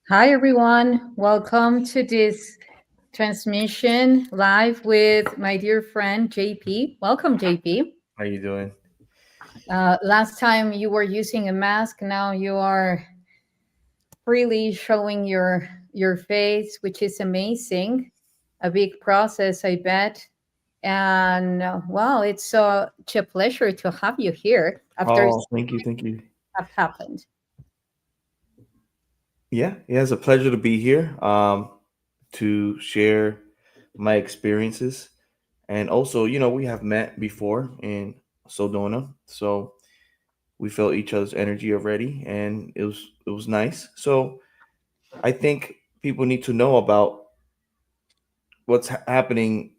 Hi, everyone. Welcome to this transmission live with my dear friend JP. Welcome, JP. How you doing? Last time you were using a mask. Now you are freely showing your face, which is amazing. A big process, I bet. And well, it's such a pleasure to have you here after Oh, thank you, thank you. have happened. Yeah, it's a pleasure to be here. To share my experiences, and also, we have met before in Sodona, so we felt each other's energy already, and it was nice. So I think people need to know about what's happening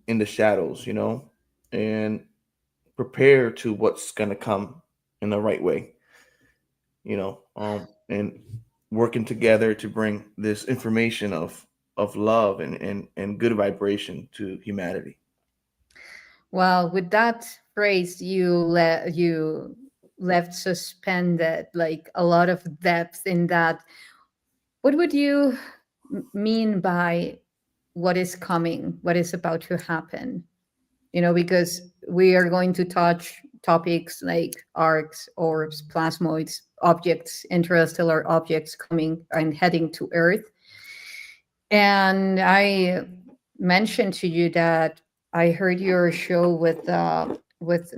in the shadows, and prepare to what's gonna come in the right way. And working together to bring this information of love and good vibration to humanity. Well, with that phrase, you left suspended like a lot of depth in that. What would you mean by what is coming, what is about to happen? Because we are going to touch topics like arcs, orbs, plasmoids, objects, interstellar objects coming and heading to Earth. And I mentioned to you that I heard your show with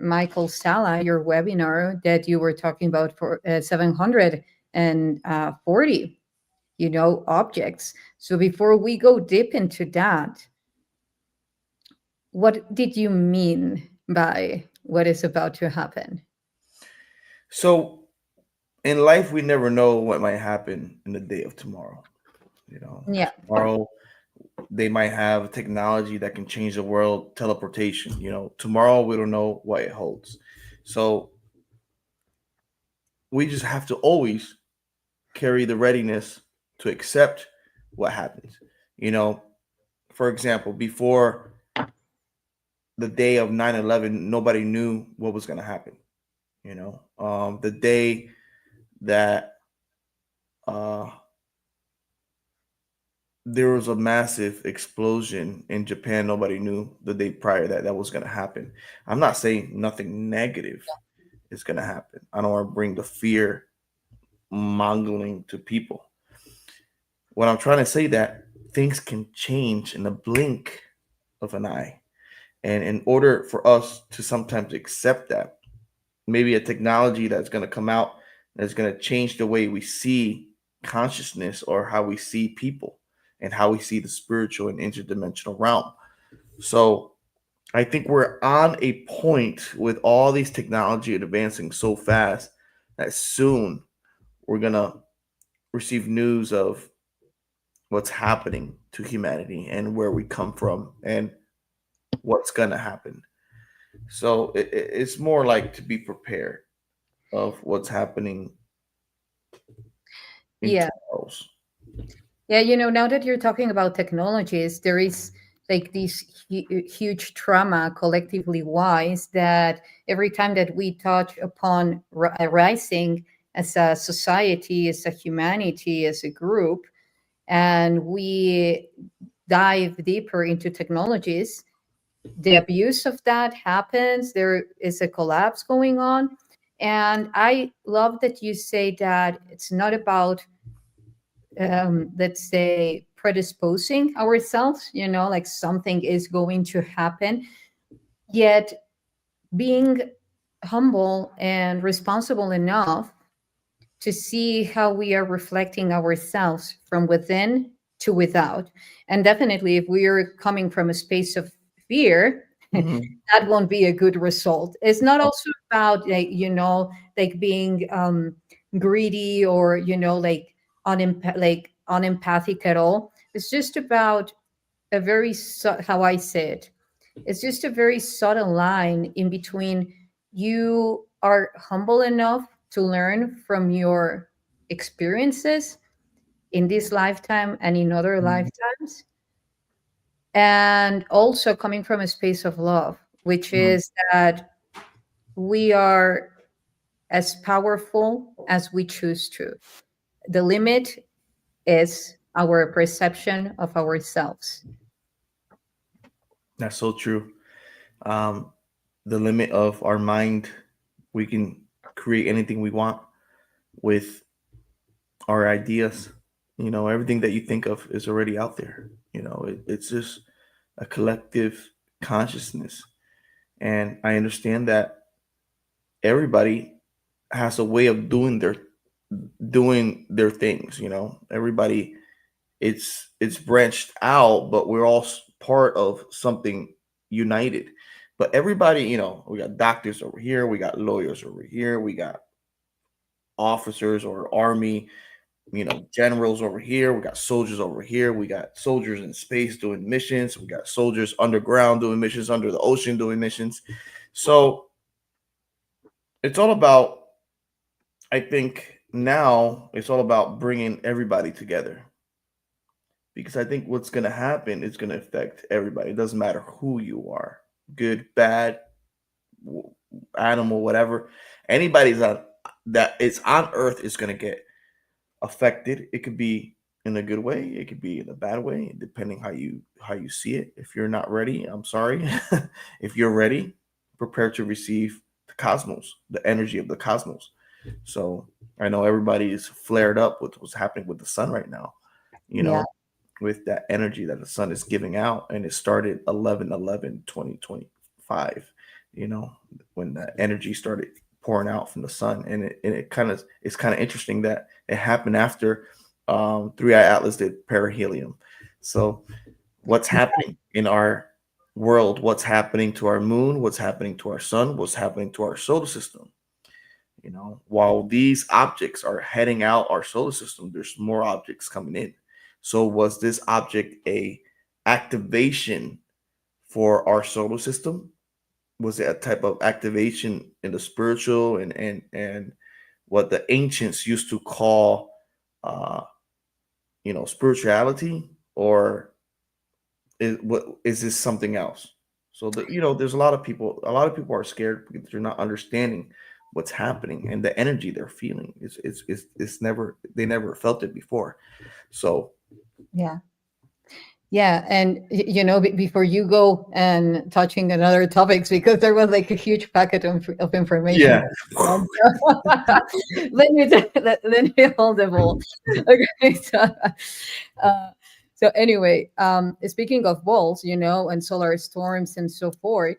Michael Sala, your webinar that you were talking about for 740, objects. So before we go deep into that, what did you mean by what is about to happen? So in life, we never know what might happen in the day of tomorrow. Yeah. Tomorrow they might have technology that can change the world, teleportation. Tomorrow we don't know what it holds. So we just have to always carry the readiness to accept what happens. You know, for example, before the day of 9/11, nobody knew what was going to happen. The day that uh, there was a massive explosion in Japan, nobody knew the day prior that that was going to happen. I'm not saying nothing negative is going to happen. I don't want to bring the fear mongering to people. What I'm trying to say that things can change in the blink of an eye. And in order for us to sometimes accept that, maybe a technology that's going to come out that's going to change the way we see consciousness or how we see people and how we see the spiritual and interdimensional realm. So I think we're on a point with all these technology advancing so fast that soon we're going to receive news of what's happening to humanity and where we come from and what's going to happen. So it's more like to be prepared of what's happening in Yeah. tomorrow's. Yeah, now that you're talking about technologies, there is like this huge trauma collectively wise, that every time that we touch upon rising as a society, as a humanity, as a group, and we dive deeper into technologies, the abuse of that happens. There is a collapse going on. And I love that you say that it's not about, let's say, predisposing ourselves, like something is going to happen, yet being humble and responsible enough to see how we are reflecting ourselves from within to without. And definitely, if we are coming from a space of fear, Hmm. that won't be a good result. It's not also about, like, like being greedy, or like unempathic at all. It's just about a very how I say it. It's just a very subtle line in between. You are humble enough to learn from your experiences in this lifetime and in other lifetimes, and also coming from a space of love, which Hmm. is that we are as powerful as we choose to. The limit is our perception of ourselves. That's so true. Um, the limit of our mind, we can create anything we want with our ideas. Everything that you think of is already out there. It's just a collective consciousness. And I understand that everybody has a way of doing their things. Everybody, it's branched out, but we're all part of something united. But everybody, we got doctors over here, we got lawyers over here, we got officers or army, generals over here, we got soldiers over here, we got soldiers in space doing missions, we got soldiers underground doing missions, under the ocean doing missions. So it's all about, I think now it's all about bringing everybody together, because I think what's going to happen is going to affect everybody. It doesn't matter who you are, good, bad, animal, whatever. Anybody's on that is on Earth is going to get affected. It could be in a good way, it could be in a bad way, depending how you see it. If you're not ready, I'm sorry. If you're ready, prepare to receive the cosmos, the energy of the cosmos. So I know everybody is flared up with what's happening with the sun right now. You Yeah. know, with that energy that the sun is giving out, and it started 11/11/2025. you know when the energy started pouring out from the sun, and it's kind of interesting that it happened after Three Eye Atlas did perihelion. So what's happening in our world, what's happening to our moon, what's happening to our sun, what's happening to our solar system? While these objects are heading out our solar system, there's more objects coming in. So was this object a activation for our solar system? Was it a type of activation in the spiritual and what the ancients used to call uh spirituality? Or is this something else? So there's a lot of people are scared because they're not understanding what's happening, and the energy they're feeling it's never, they never felt it before. So Yeah. Yeah, and before you go and touching another topics, because there was like a huge packet of information. yeah. Let me hold the ball. Okay, uh, so anyway, speaking of balls, and solar storms and so forth,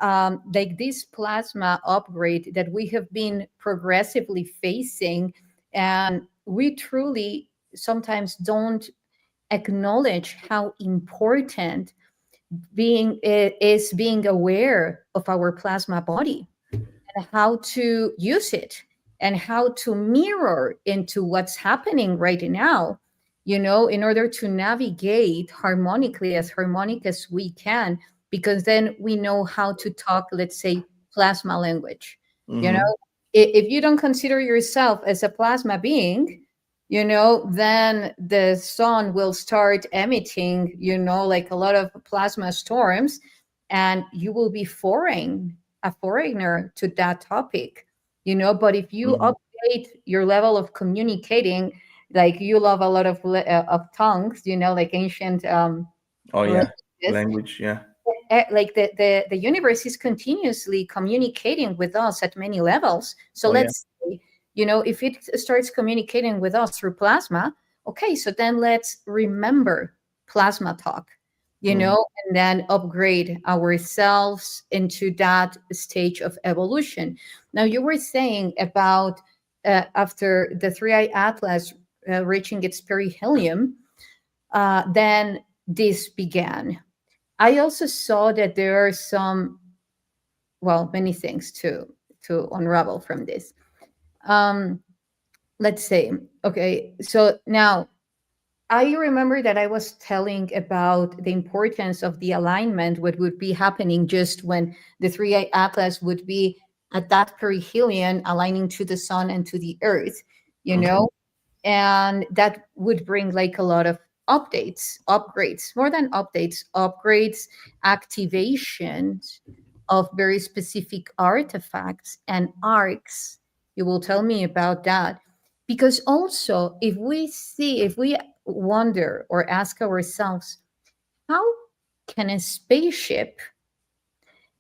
like this plasma upgrade that we have been progressively facing, and we truly sometimes don't acknowledge how important being aware of our plasma body, and how to use it, and how to mirror into what's happening right now, in order to navigate harmonically, as harmonic as we can, because then we know how to talk, let's say, plasma language. you know Hmm. if you don't consider yourself as a plasma being, then the sun will start emitting, like a lot of plasma storms, and you will be a foreigner to that topic. But if you Hmm. update your level of communicating, like you love a lot of tongues, like ancient Oh yeah, languages, language. Yeah. like the universe is continuously communicating with us at many levels. So Oh yeah. let's say, if it starts communicating with us through plasma, okay, so then let's remember plasma talk, Hmm. and then upgrade ourselves into that stage of evolution. Now, you were saying about after the three-eye atlas reaching its perihelion, then this began. I also saw that there are many things to unravel from this. Um, let's say, okay, so now I remember that I was telling about the importance of the alignment, what would be happening just when the three-eye atlas would be at that perihelion, aligning to the sun and to the earth, you Hmm. know, and that would bring like a lot of upgrades, more than upgrades, activations of very specific artifacts and arcs. You will tell me about that. Because also, if we wonder or ask ourselves, how can a spaceship,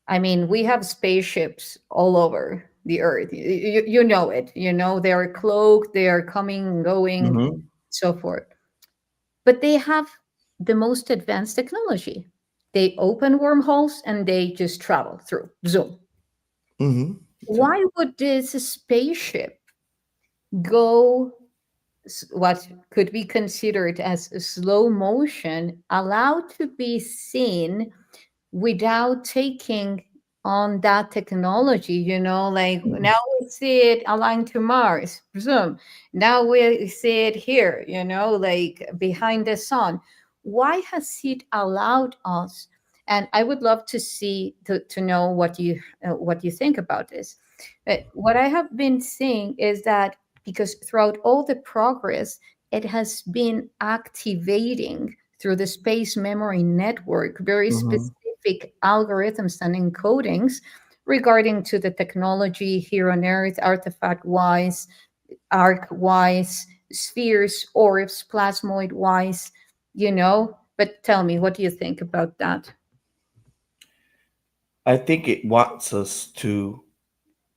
I mean, we have spaceships all over the earth. You know it. They are cloaked, they are coming, going, Hmm. so forth. But they have the most advanced technology. They open wormholes and they just travel through. Zoom. Hmm. So, Why would this spaceship go what could be considered as a slow motion, allowed to be seen without taking on that technology, like now we see it aligned to Mars, presume. Now we see it here, like behind the sun. Why has it allowed us? And I would love to know what you think about this. What I have been seeing is that because throughout all the progress, it has been activating through the space memory network very hmm. specific algorithms and encodings regarding to the technology here on Earth, artifact wise, arc wise, spheres, orbs, plasmoid wise, But tell me, what do you think about that? I think it wants us to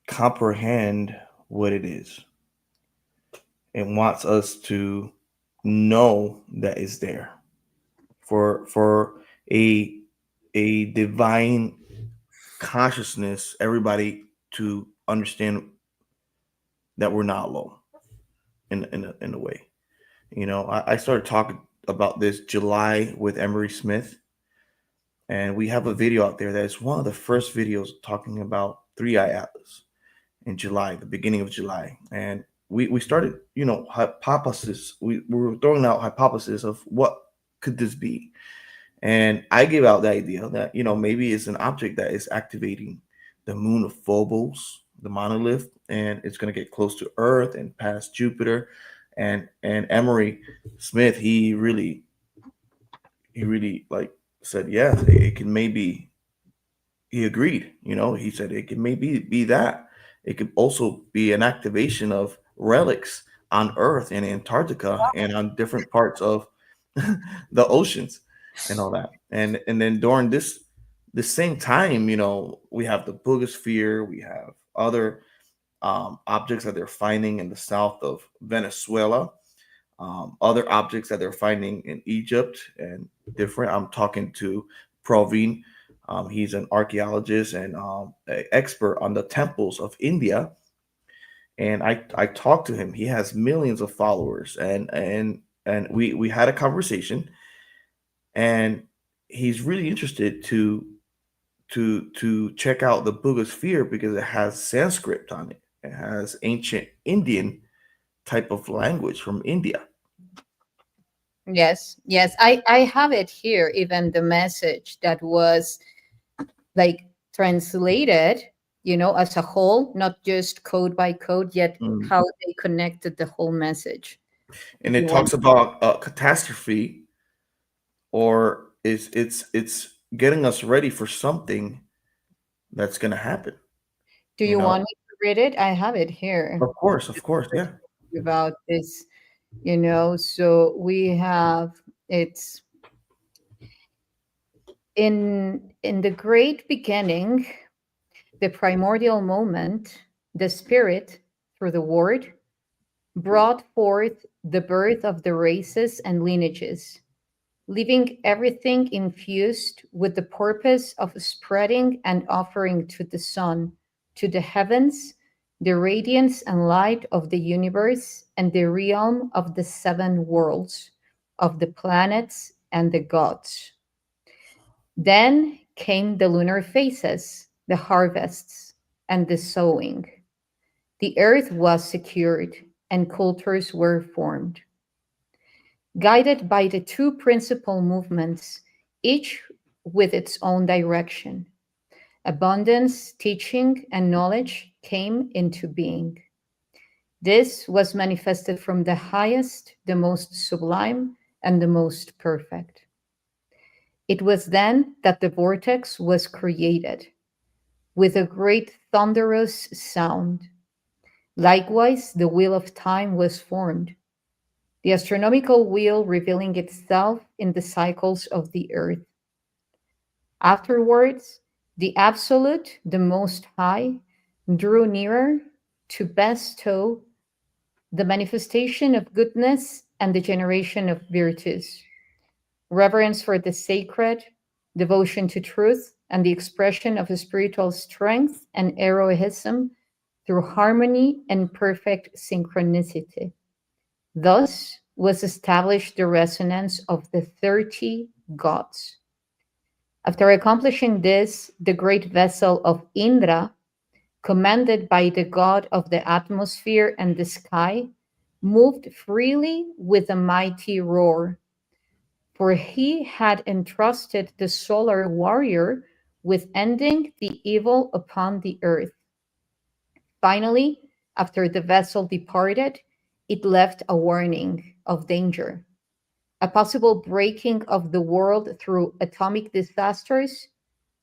comprehend what it is. It wants us to know that it's there for a a divine consciousness. Everybody to understand that we're not alone in a way. I started talking about this July with Emery Smith, and we have a video out there that is one of the first videos talking about Three Eye Atlas in July, the beginning of July, and we started, hypothesis. We were throwing out hypothesis of what could this be, and I gave out the idea that maybe it's an object that is activating the moon of Phobos, the monolith, and it's going to get close to Earth and past Jupiter, and Emery Smith, he really like said yes, it can maybe. He agreed. He said it could maybe be that. It could also be an activation of relics on Earth and Antarctica and on different parts of the oceans and all that. And then during the same time, we have the Boogosphere, we have other objects that they're finding in the south of Venezuela, other objects that they're finding in Egypt and different. I'm talking to Proveen. He's an archaeologist and an expert on the temples of India. And I talked to him. He has millions of followers, and we had a conversation, and he's really interested to check out the Boogosphere because it has Sanskrit on it. It has ancient Indian type of language from India. Yes, yes, I have it here, even the message that was like translated, as a whole, not just code by code, yet Mm. how they connected the whole message. And You it want talks about catastrophe, or it's getting us ready for something that's going to happen. do You you know, want me to read it? I have it here. of course, yeah. About this, so we have, it's in the great beginning, the primordial moment, the spirit, through the word, brought forth the birth of the races and lineages, leaving everything infused with the purpose of spreading and offering to the sun, to the heavens, the radiance and light of the universe and the realm of the seven worlds, of the planets and the gods. Then came the lunar phases, the harvests, and the sowing. The earth was secured, and cultures were formed. Guided by the two principal movements, each with its own direction, abundance, teaching, and knowledge came into being. This was manifested from the highest, the most sublime, and the most perfect. It was then that the vortex was created with a great thunderous sound. Likewise, the wheel of time was formed, the astronomical wheel revealing itself in the cycles of the earth. Afterwards, the Absolute, the Most High, drew nearer to bestow the manifestation of goodness and the generation of virtues, reverence for the sacred, devotion to truth, and the expression of spiritual strength and heroism through harmony and perfect synchronicity. Thus was established the resonance of the 30 gods. After accomplishing this, the great vessel of Indra, commanded by the god of the atmosphere and the sky, moved freely with a mighty roar, for he had entrusted the solar warrior with ending the evil upon the earth. Finally, after the vessel departed, it left a warning of danger, a possible breaking of the world through atomic disasters,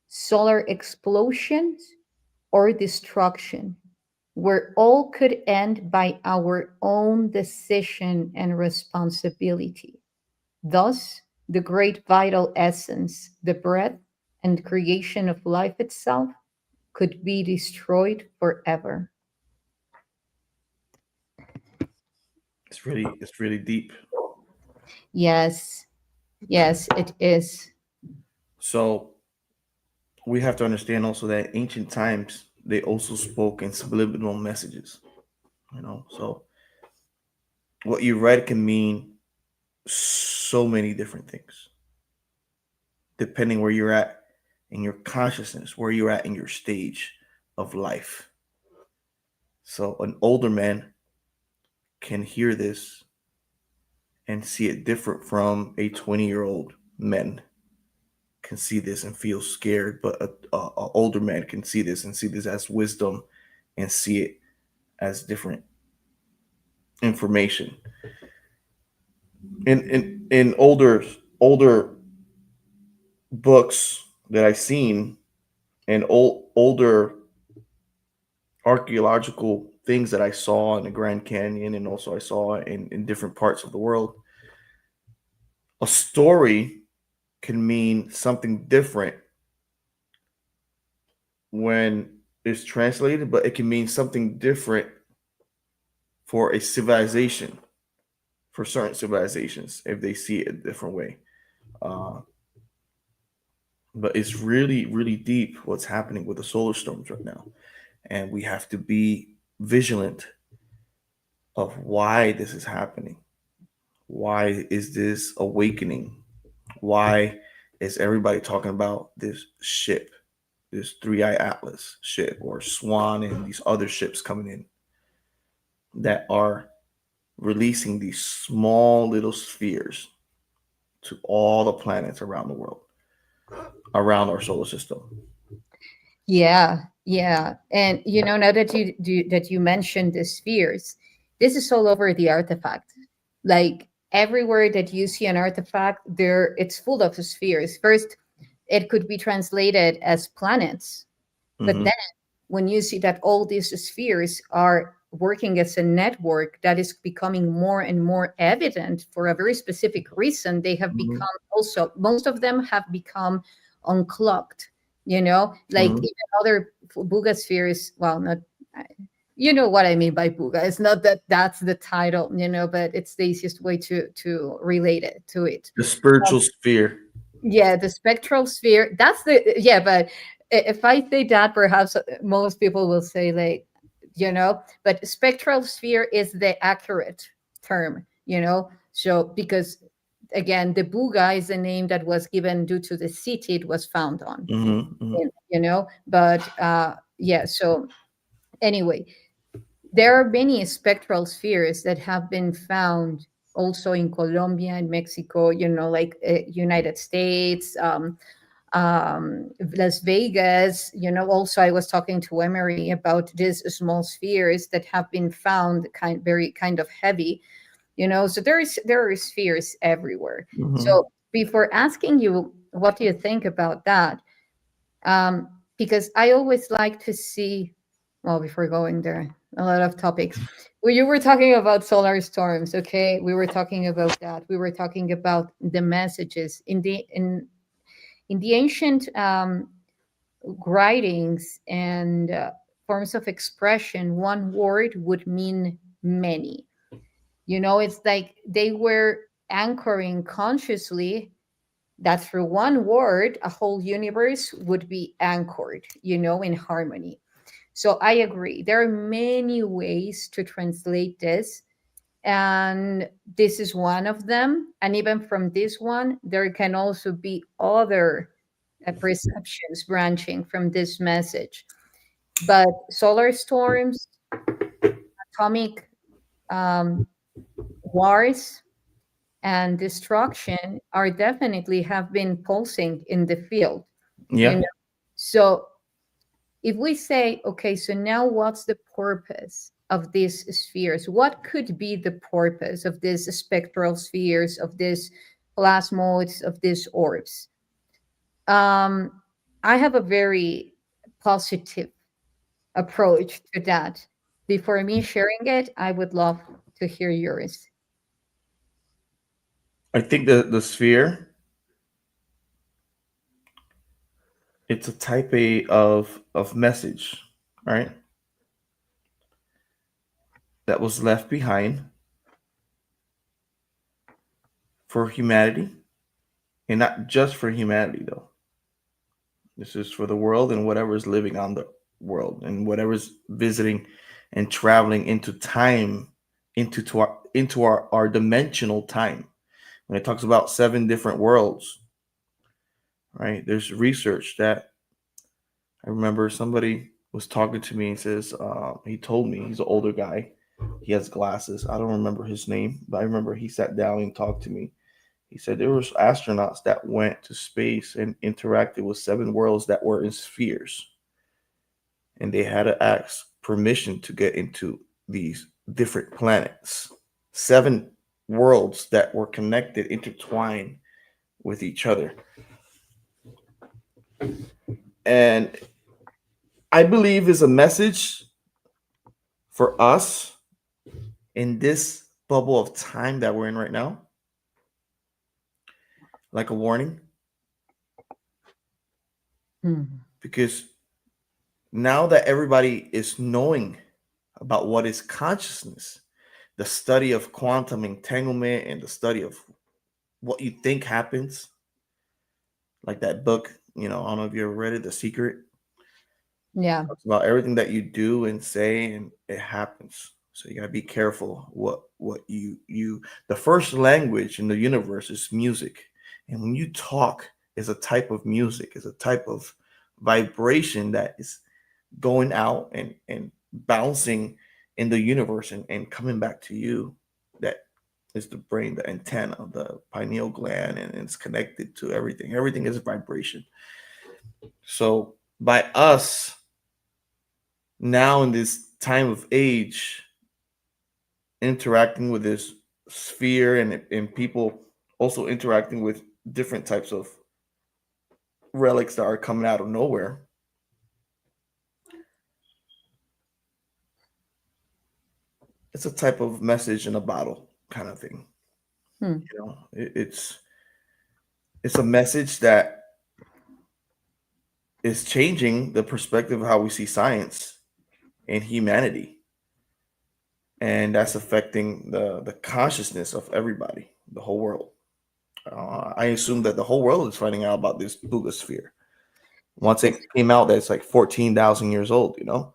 solar explosions, or destruction, where all could end by our own decision and responsibility. Thus, the great vital essence, the breath and creation of life itself, could be destroyed forever. It's really deep. Yes, yes, it is. So we have to understand also that ancient times they also spoke in subliminal messages. So what you read can mean so many different things depending where you're at in your consciousness, where you're at in your stage of life. So an older man can hear this and see it different from a 20-year-old man can see this and feel scared, but a older man can see this and see this as wisdom and see it as different information. In older books that I've seen and older archaeological things that I saw in the Grand Canyon and also I saw in different parts of the world, a story can mean something different when it's translated, but it can mean something different for a civilization, for certain civilizations, if they see it a different way. Uh, but it's really, really deep what's happening with the solar storms right now. And we have to be vigilant of why this is happening. Why is this awakening? Why is everybody talking about this ship, this Three-Eye Atlas ship or Swan and these other ships coming in that are releasing these small little spheres to all the planets around the world, around our solar system? Yeah, yeah. And now that you mentioned the spheres, this is all over the artifact. Like everywhere that you see an artifact, there it's full of spheres. First, it could be translated as planets, but Mm-hmm. then when you see that all these spheres are working as a network, that is becoming more and more evident for a very specific reason. They have Mm-hmm. become also, most of them have become unclogged, like Mm-hmm. even other Buga spheres. Well, not, you know what I mean by Buga. It's not that that's the title, but it's the easiest way to relate it to it. The spiritual sphere. Yeah, the spectral sphere. That's the, yeah, but if I say that, perhaps most people will say like, but spectral sphere is the accurate term, So because again, the Buga is a name that was given due to the city it was found on, Mm-hmm. Mm-hmm. But yeah. So anyway, there are many spectral spheres that have been found also in Colombia and Mexico, like United States, Las Vegas. Also I was talking to Emery about these small spheres that have been found very kind of heavy. So there are spheres everywhere. Mm-hmm. So before asking you, what do you think about that? Because I always like to see, well, before going there, a lot of topics. Well, you were talking about solar storms, okay? We were talking about that. We were talking about the messages in the ancient writings and forms of expression. One word would mean many. It's like they were anchoring consciously that through one word, a whole universe would be anchored, in harmony. So I agree. There are many ways to translate this. And this is one of them. And even from this one, there can also be other perceptions branching from this message. But solar storms, atomic um, wars, and destruction are definitely have been pulsing in the field, you Yeah. know. So if we say, okay, so now what's the purpose of these spheres? What could be the purpose of these spectral spheres, of these plasmoids, of these orbs? Um, I have a very positive approach to that. Before me sharing it, I would love to hear yours. I think the sphere, it's a type A of message, right? That was left behind for humanity, and not just for humanity though. This is for the world and whatever is living on the world and whatever's visiting and traveling into time, into our dimensional time. When it talks about seven different worlds, right? There's research that I remember somebody was talking to me and says, he told me, he's an older guy. He has glasses. I don't remember his name, but I remember he sat down and talked to me. He said there was astronauts that went to space and interacted with seven worlds that were in spheres, and they had to ask permission to get into these different planets. Seven worlds that were connected, intertwined with each other. And I believe is a message for us in this bubble of time that we're in right now, like a warning, Hmm. because now that everybody is knowing about what is consciousness, the study of quantum entanglement and the study of what you think happens, like that book, I don't know if you ever read it, The Secret. Yeah. Talks about everything that you do and say, and it happens. So you gotta be careful what you. The first language in the universe is music, and when you talk, is a type of music, is a type of vibration that is going out and bouncing in the universe and coming back to you. That is the brain, the antenna, the pineal gland, and it's connected to everything. Everything is vibration. So by us now in this time of age interacting with this sphere and people also interacting with different types of relics that are coming out of nowhere. It's a type of message in a bottle kind of thing. Hmm. You know, it's a message that is changing the perspective of how we see science and humanity, and that's affecting the consciousness of everybody, the whole world. I assume that the whole world is finding out about this Bugosphere. Once it came out, that's like 14,000 years old. You know.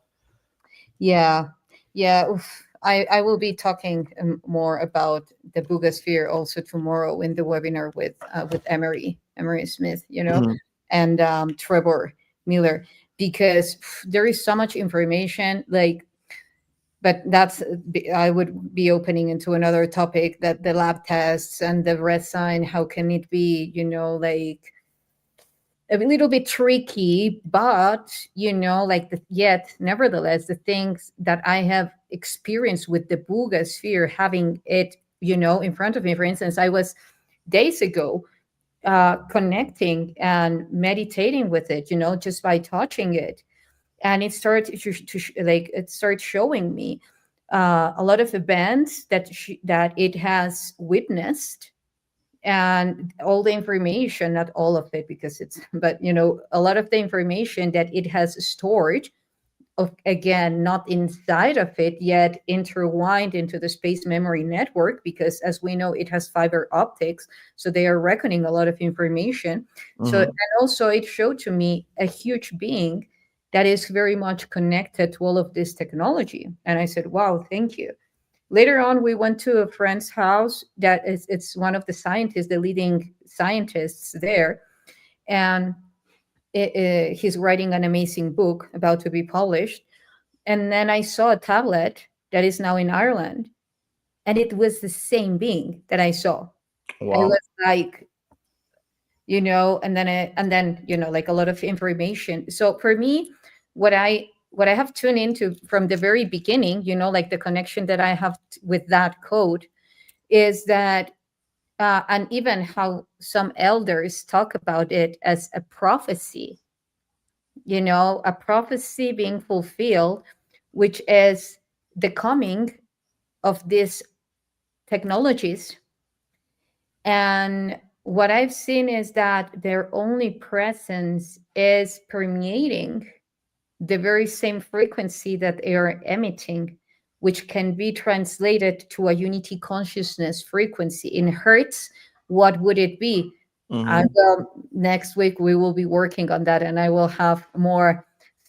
Yeah, yeah. Oof. I will be talking more about the Bugosphere also tomorrow in the webinar with Emery Smith, Mhm. and Trevor Miller, because there is so much information. Like, but I would be opening into another topic, that the lab tests and the red sign. How can it be? Like a little bit tricky, but like yet nevertheless, the things that I have experienced with the Buga sphere, having it, in front of me. For instance, I was days ago connecting and meditating with it, just by touching it, and it started like it started showing me a lot of events that it has witnessed, and all the information, not all of it because it's, but a lot of the information that it has stored, of, again, not inside of it yet, intertwined into the space memory network, because as we know, it has fiber optics, so they are reckoning a lot of information. So, and Mhm. also it showed to me a huge being that is very much connected to all of this technology, and I said, wow, thank you. Later on, we went to a friend's house that is, it's one of the scientists, the leading scientists there, and he's writing an amazing book about to be published. And then I saw a tablet that is now in Ireland, and it was the same being that I saw. I Wow. was like, and then like a lot of information. So for me, what I have tuned into from the very beginning, like the connection that I have with that code, is that and even how some elders talk about it as a prophecy, a prophecy being fulfilled, which is the coming of these technologies. And what I've seen is that their only presence is permeating the very same frequency that they are emitting, which can be translated to a unity consciousness frequency. In hertz, what would it be? Mhm. Well, next week we will be working on that, and I will have more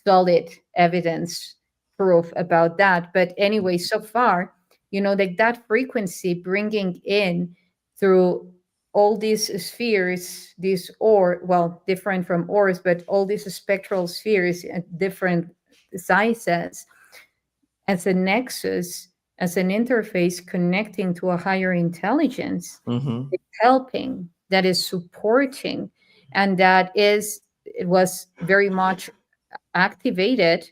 solid evidence, proof about that. But anyway, so far, like that frequency bringing in through all these spheres, these, or well, different from orbs, but all these spectral spheres at different sizes, as a nexus, as an interface connecting to a higher intelligence, Mhm. helping, that is supporting, and that is, it was very much activated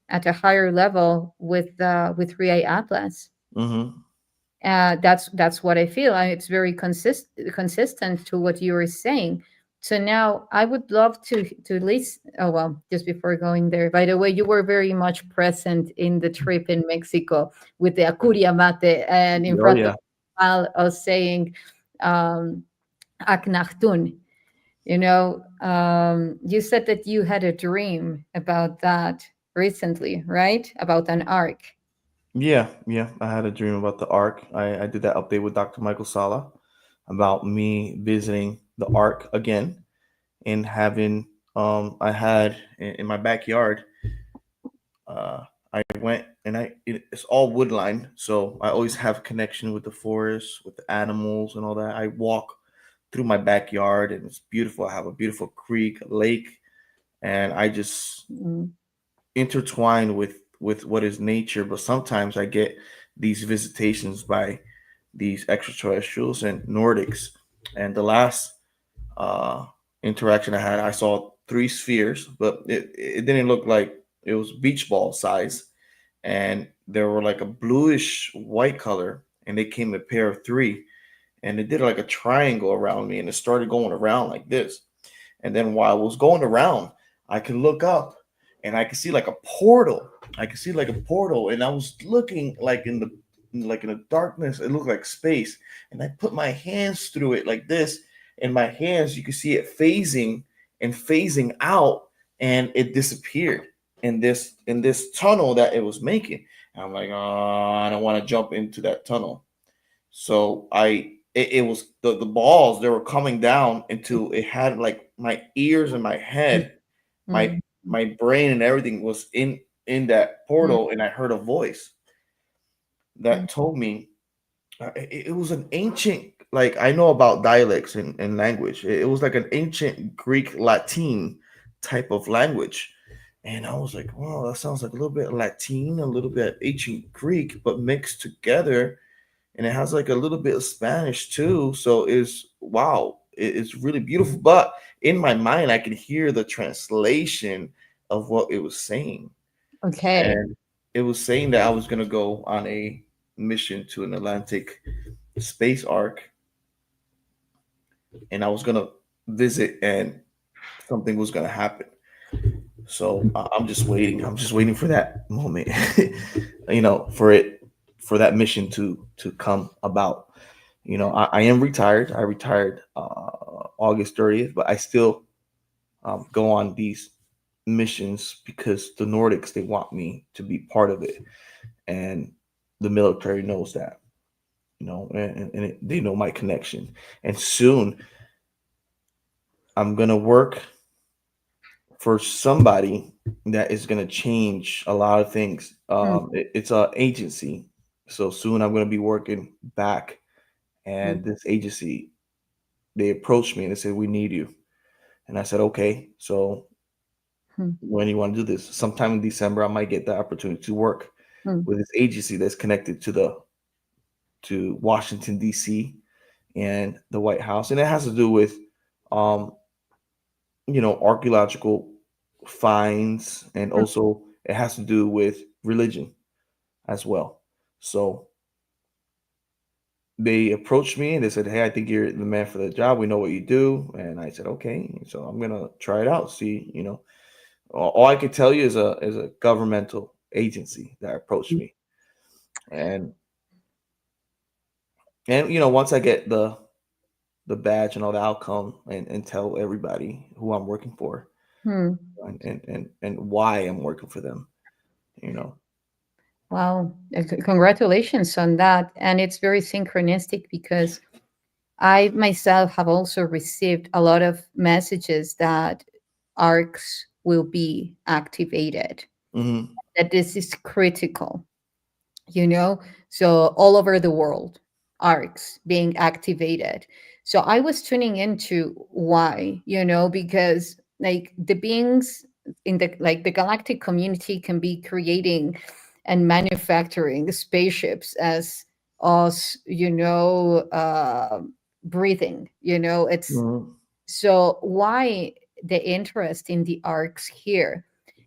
at a higher level with 3A Atlas. Mhm. That's what I feel. It's very consistent to what you were saying. So now I would love to at least. Oh well, just before going there. By the way, you were very much present in the trip in Mexico with the Acuria Mate, and in Oh front of yeah. us saying um, Aknachtun. You said that you had a dream about that recently, right? About an arc. Yeah, yeah. I had a dream about the Ark. I did that update with Dr. Michael Sala about me visiting the Ark again and having I had in my backyard. uh I went and it's all wood line, so I always have connection with the forest, with the animals and all that. I walk through my backyard and it's beautiful. I have a beautiful creek, a lake, and I just Mm, intertwined with what is nature. But sometimes I get these visitations by these extraterrestrials and Nordics. And the last uh, interaction I had, I saw three spheres, but it didn't look like it was beach ball size, and they were like a bluish white color, and they came a pair of three, and it did like a triangle around me, and it started going around like this. And then while I was going around, I could look up, and I could see like a portal. I could see like a portal, and I was looking like in the darkness. It looked like space, and I put my hands through it like this, and my hands, you could see it phasing and phasing out, and it disappeared in this tunnel that it was making. And I'm like, oh, I don't want to jump into that tunnel. So it was the balls, they were coming down into, it had like my ears and my head, my Mm, my brain and everything was in that mm, portal, and I heard a voice mm, that told me, it was an ancient, like, I know about dialects and language. It was like an ancient Greek Latin type of language. And I was like, wow, that sounds like a little bit Latin, a little bit ancient Greek, but mixed together. And it has like a little bit of Spanish too. So it's wow, it's really beautiful. But in my mind, I could hear the translation of what it was saying. okay. And it was saying that I was gonna go on a mission to an Atlantic space arc, and I was gonna visit, and something was gonna happen. So I'm just waiting. I'm just waiting for that moment, for that mission to come about. I am retired. I retired August 30th, but I still go on these missions because the Nordics, they want me to be part of it, and the military knows that, they know my connection. And soon I'm gonna work for somebody that is gonna change a lot of things. Mm, It's a agency, so soon I'm gonna be working back, mm, and this agency, they approached me and they said, we need you. And I said, okay, so mm, when do you want to do this? Sometime in December, I might get the opportunity to work mm, with this agency that's connected to Washington D.C. and the White House, and it has to do with, um, archaeological finds, and mm, also it has to do with religion as well. So they approached me and they said, hey, I think you're the man for the job. We know what you do. And I said, okay, so I'm gonna try it out. See, all I can tell you is a governmental agency that approached mm, me. And once I get the badge and all the outcome, and tell everybody who I'm working for, mm. and why I'm working for them, you know. Wow. Congratulations on that. And it's very synchronistic because I myself have also received a lot of messages that ARCs will be activated, Hmm. that this is critical, you know so all over the world, arcs being activated. So I was tuning into why, because like the beings in the galactic community can be creating and manufacturing spaceships as us, breathing, it's Hmm. so why the interest in the arcs here?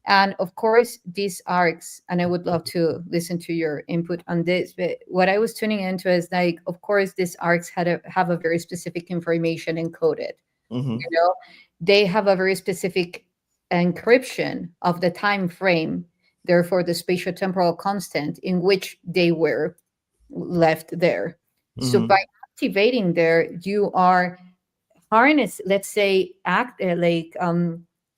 And of course, these arcs, and I would love to listen to your input on this, but what I was tuning into is like, of course, these arcs have a very specific information encoded. Hmm. You know, they have a very specific encryption of the time frame, therefore the spatiotemporal constant in which they were left there. So by Hmm. activating there, you are harness, let's say,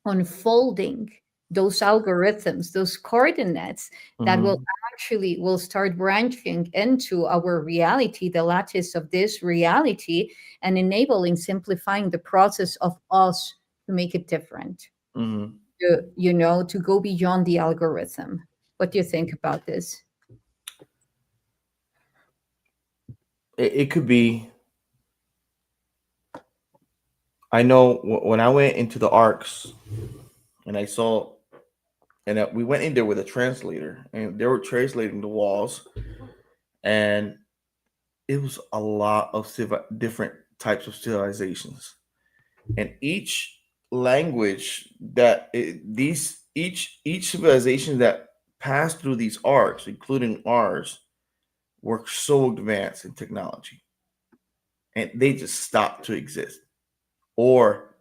unfolding those algorithms, those coordinates that will Hmm. actually will start branching into our reality, the lattice of this reality, and enabling simplifying the process of us to make it different, Hmm. to go beyond the algorithm. What do you think about this? It could be. I know when I went into the arcs, and I saw, and we went in there with a translator, and they were translating the walls, and it was a lot of different types of civilizations, and each language these each civilization that passed through these arcs, including ours, were so advanced in technology and they just stopped to exist, or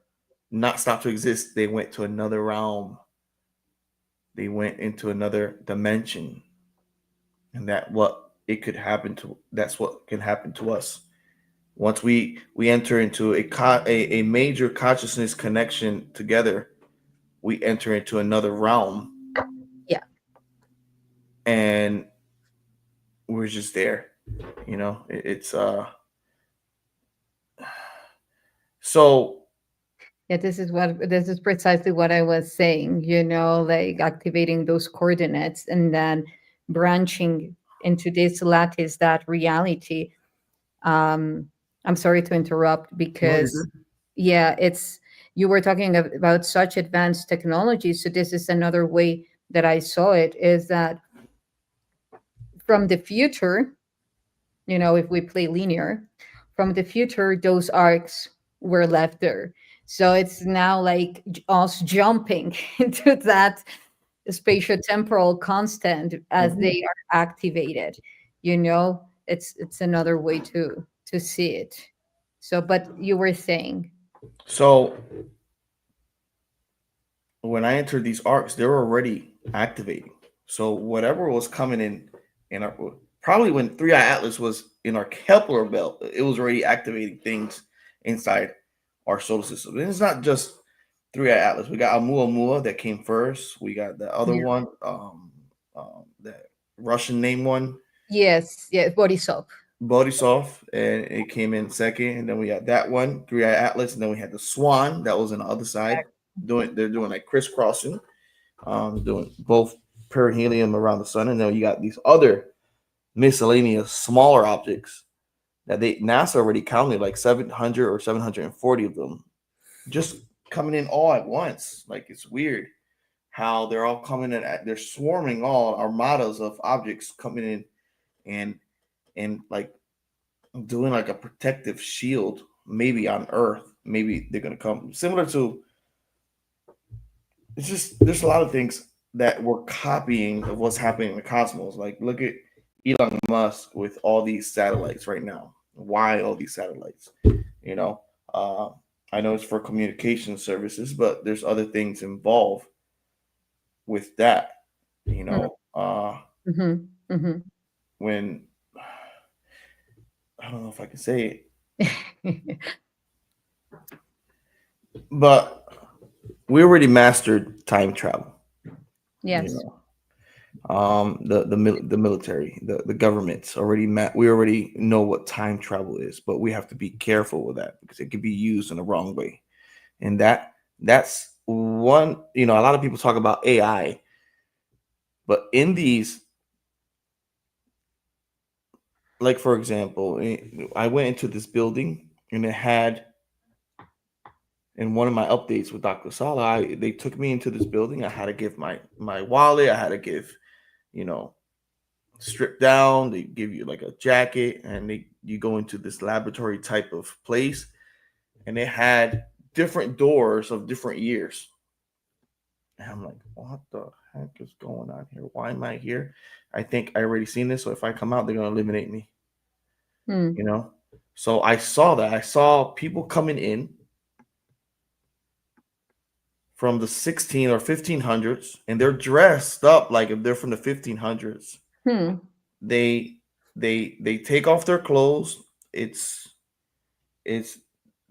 not stopped to exist. They went to another realm. They went into another dimension, and that's what can happen to us once we enter into a major consciousness connection together. We enter into another realm, Yeah. and we're just there. It's so Yeah, this is precisely what I was saying, like activating those coordinates and then branching into this lattice, that reality. Um, I'm sorry to interrupt no, you're because, good. yeah, you were talking about such advanced technology. So this is another way that I saw it, is that from the future, if we play linear, from the future, those arcs were left there. So it's now like us jumping into that spatiotemporal constant as Mhm. they are activated. It's another way to see it. So, but you were saying, So when I entered these arcs, they were already activating. So whatever was coming in our, probably when Three Eye Atlas was in our Kepler belt, it was already activating things inside our solar system. And it's not just Three Eye Atlas. We got Oumuamua that came first. We got the other yeah. one, that Russian name one, Yes, yes, body soap. Borisov, and it came in second. And then we got that one, Three Eye Atlas, and then we had the Swan that was on the other side. They're doing like crisscrossing, doing both perihelium around the sun, and then you got these other miscellaneous smaller objects that they NASA already counted like 700 or 740 of them, just coming in all at once. Like, it's weird how they're all coming in. They're swarming, all armadas of objects coming in, and like doing like a protective shield, maybe on Earth. Maybe they're gonna come similar to. It's just there's a lot of things that we're copying of what's happening in the cosmos. Like, look at Elon Musk with all these satellites right now. Why all these satellites? You know, uh, I know it's for communication services, but there's other things involved with that. You know, Mm-hmm. Mm-hmm. when I don't know if I can say it, but we already mastered time travel. You Yes. know, the military, the governments already we already know what time travel is, but we have to be careful with that because it could be used in the wrong way. And that's one. A lot of people talk about AI, but in these, like, for example, I went into this building and it had, in one of my updates with Dr. Salah, they took me into this building. I had to give my wallet. I had to give, you know, strip down. They give you like a jacket, and you go into this laboratory type of place, and they had different doors of different years. And I'm like, what the heck is going on here? Why am I here? I think I already seen this, so if I come out, they're gonna eliminate me. Hmm. You know. So I saw that. I saw people coming in from the 16 or 1500s, and they're dressed up like if they're from the 1500s. Hmm. They they take off their clothes. It's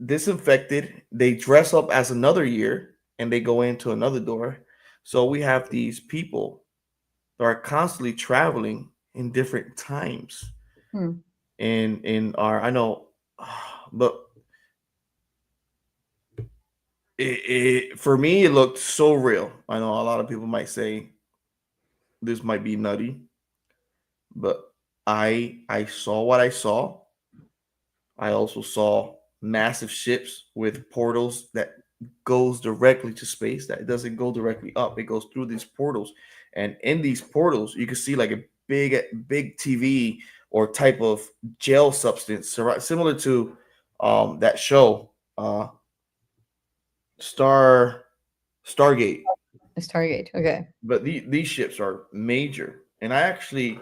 disinfected. They dress up as another year and they go into another door. So we have these people that are constantly traveling in different times. Hmm. In our, I know, but for me it looked so real. I know a lot of people might say this might be nutty, but I saw what I saw. I also saw massive ships with portals that goes directly to space. That it doesn't go directly up. It goes through these portals, and in these portals, you can see like a big TV or type of gel substance, similar to that show, Star Stargate. Stargate. Okay. But these ships are major, and I actually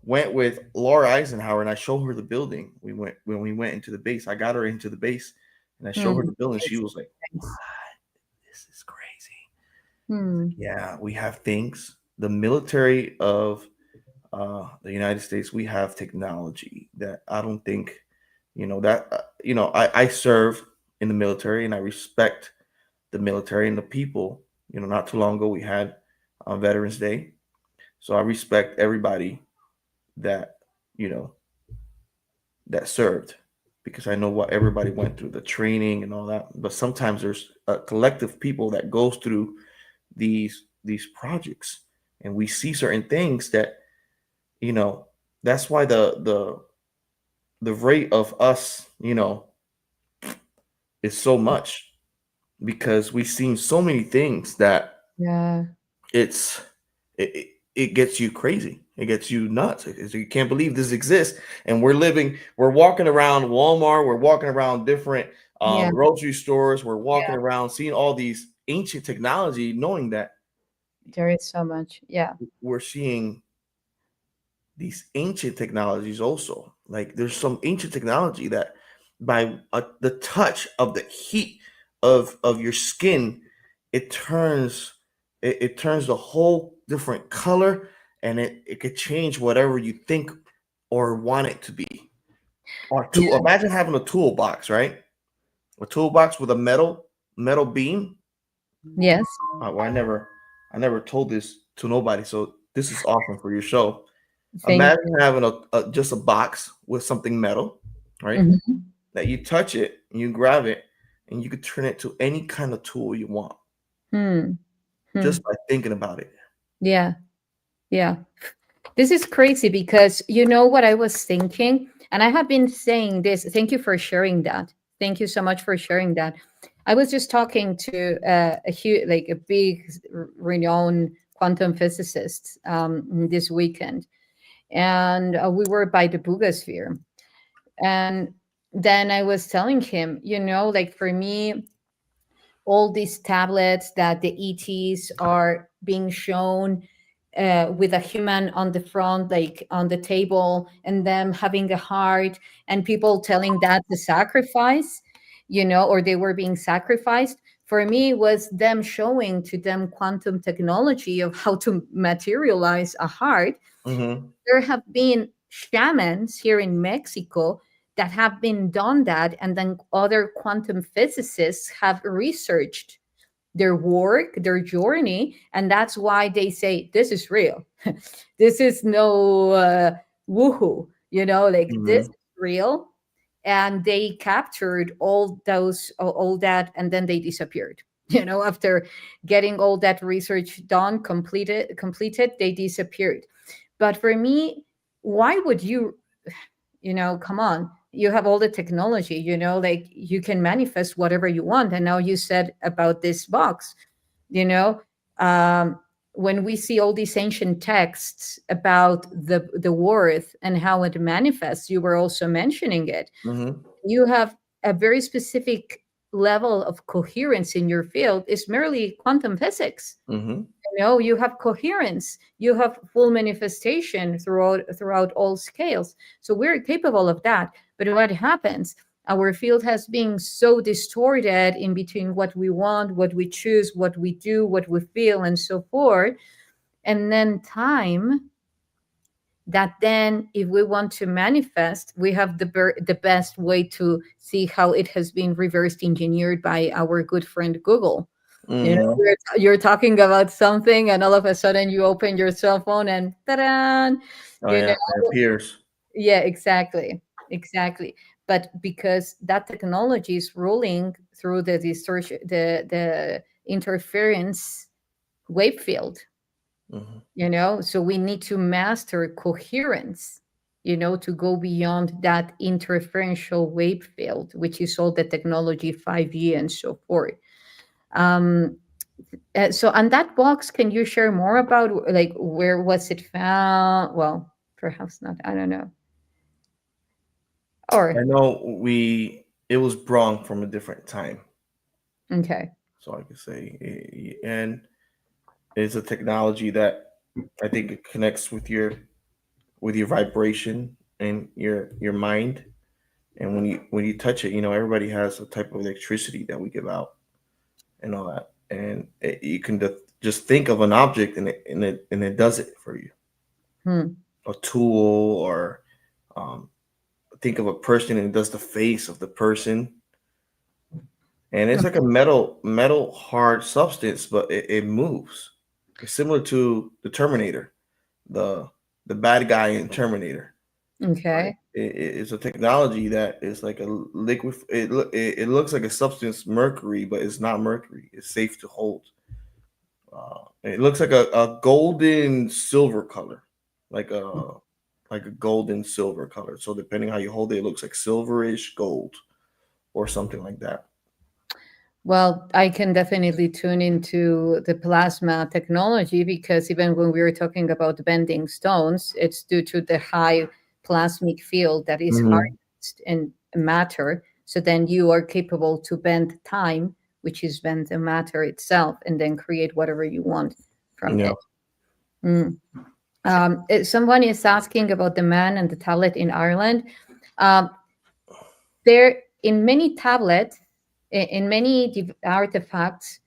went with Laura Eisenhower, and I showed her the building. We went when we went into the base. I got her into the base, and I showed her Hmm. the building. She It's was like, "What? nice. This is crazy." Hmm. Yeah, we have things. The military of the United States, we have technology that I don't think, that I serve in the military, and I respect the military and the people. Not too long ago we had Veterans Day, so I respect everybody that you know that served, because I know what everybody went through, the training and all that. But sometimes there's a collective people that goes through these projects, and we see certain things that you know that's why the rate of us is so much, because we've seen so many things that Yeah. it's it gets you crazy. It gets you nuts. You can't believe this exists, and we're walking around Walmart, we're walking around different Yeah. grocery stores, we're walking Yeah. around seeing all these ancient technology, knowing that There is so much. Yeah. we're seeing these ancient technologies also. Like there's some ancient technology that by the touch of the heat of your skin, it turns it turns the whole different color, and it could change whatever you think or want it to be. Or to Yeah. imagine having a toolbox, right? A toolbox with a metal beam. Yes. Well, I never told this to nobody, so this is awesome for your show. Thank Imagine having just a box with something metal, right? you. Hmm. That you touch it and you grab it, and you could turn it to any kind of tool you want Hmm. Hmm. just by thinking about it. Yeah. Yeah. This is crazy because you know what I was thinking? And I have been saying this. Thank you for sharing that. Thank you so much for sharing that. I was just talking to a huge, like a big, renowned quantum physicist this weekend, and we were by the Boogosphere. And then I was telling him, like for me, all these tablets that the ETs are being shown with a human on the front, like on the table, and them having a heart, and people telling that the sacrifice, or they were being sacrificed. For me, was them showing to them quantum technology of how to materialize a heart. Mm-hmm. There have been shamans here in Mexico that have been done that, and then other quantum physicists have researched their work, their journey, and that's why they say this is real. This is no woohoo, like this Mm-hmm. is real. And they captured all that, and then they disappeared. After getting all that research done, completed, they disappeared. But for me, why would you, come on, you have all the technology, like you can manifest whatever you want. And now you said about this box, you know, um, when we see all these ancient texts about the worth and how it manifests, you were also mentioning it. Mm-hmm. You have a very specific level of coherence in your field. Is merely quantum physics. Mm-hmm. You have coherence, you have full manifestation throughout all scales. So we're capable of that. But what happens, our field has been so distorted in between what we want, what we choose, what we do, what we feel, and so forth. And then time, that then if we want to manifest, we have the best way to see how it has been reverse engineered by our good friend Google. Mm-hmm. You're talking about something, and all of a sudden you open your cell phone and ta-da! Oh You know, yeah, it appears. yeah, exactly, exactly. But because that technology is ruling through the distortion, the interference wave field, Mm-hmm. so we need to master coherence, to go beyond that interferential wave field, which is all the technology 5G and so forth. Um, so on that box, can you share more about like where was it found? Well, perhaps not. I don't know. I Or know it was brought from a different time, okay. so I could say, and it's a technology that I think it connects with your with your vibration and your mind. And when you touch it, everybody has a type of electricity that we give out and all that. And you can just think of an object, and it does it for you. Hmm. A tool, or um, think of a person and it does the face of the person. And it's like a metal hard substance, but it moves. It's similar to the Terminator, the the bad guy in Terminator. Right. Okay. It's a technology that is like a liquid. It looks like a substance, mercury, but it's not mercury. It's safe to hold. It looks like a golden silver color, like a golden silver color. So depending how you hold it, it looks like silverish gold or something like that. Well, I can definitely tune into the plasma technology because even when we were talking about bending stones, it's due to the high plasmic field that is Mm-hmm. harnessed in matter. So then you are capable to bend time, which is bend the matter itself, and then create whatever you want from Yeah. it. Mm. Someone is asking about the man and the tablet in Ireland. Um, there, in many tablets, in many artifacts,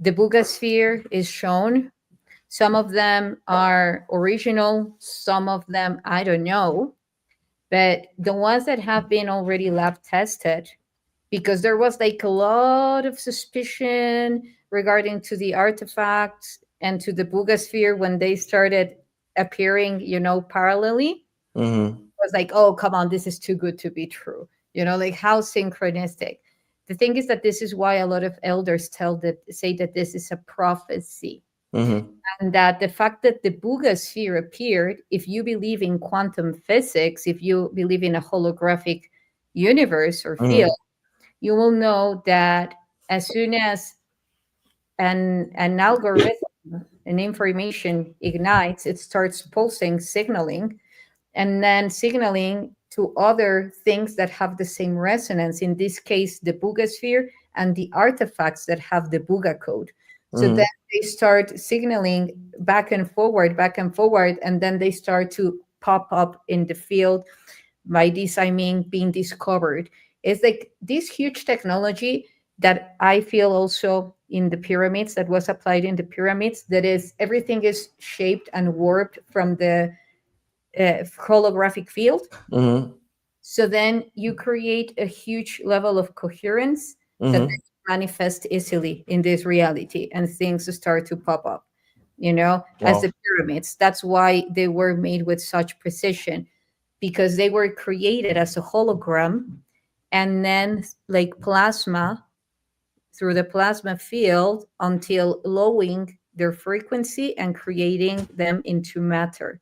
the Bugasphere is shown. Some of them are original, some of them I don't know. But the ones that have been already lab tested, because there was like a lot of suspicion regarding to the artifacts and to the Bugasphere when they started appearing, parallelly. Mm-hmm. Was like, oh, come on, this is too good to be true. Like how synchronistic. The thing is that this is why a lot of elders say that this is a prophecy. Mm-hmm. And that the fact that the Buga sphere appeared, if you believe in quantum physics, if you believe in a holographic universe or Mm-hmm. field, you will know that as soon as an algorithm, an information ignites, it starts pulsing, signaling, and then signaling to other things that have the same resonance, in this case the Buga sphere and the artifacts that have the Buga code. So then Mm-hmm. they start signaling back and forward, and then they start to pop up in the field. By this I mean being discovered. It's like this huge technology that I feel also in the pyramids, that was applied in the pyramids, that is everything is shaped and warped from the holographic field. Mm-hmm. So then you create a huge level of coherence that Mm-hmm. then manifests easily in this reality, and things start to pop up, as Wow. the pyramids. That's why they were made with such precision, because they were created as a hologram, and then like plasma, through the plasma field, until lowering their frequency and creating them into matter,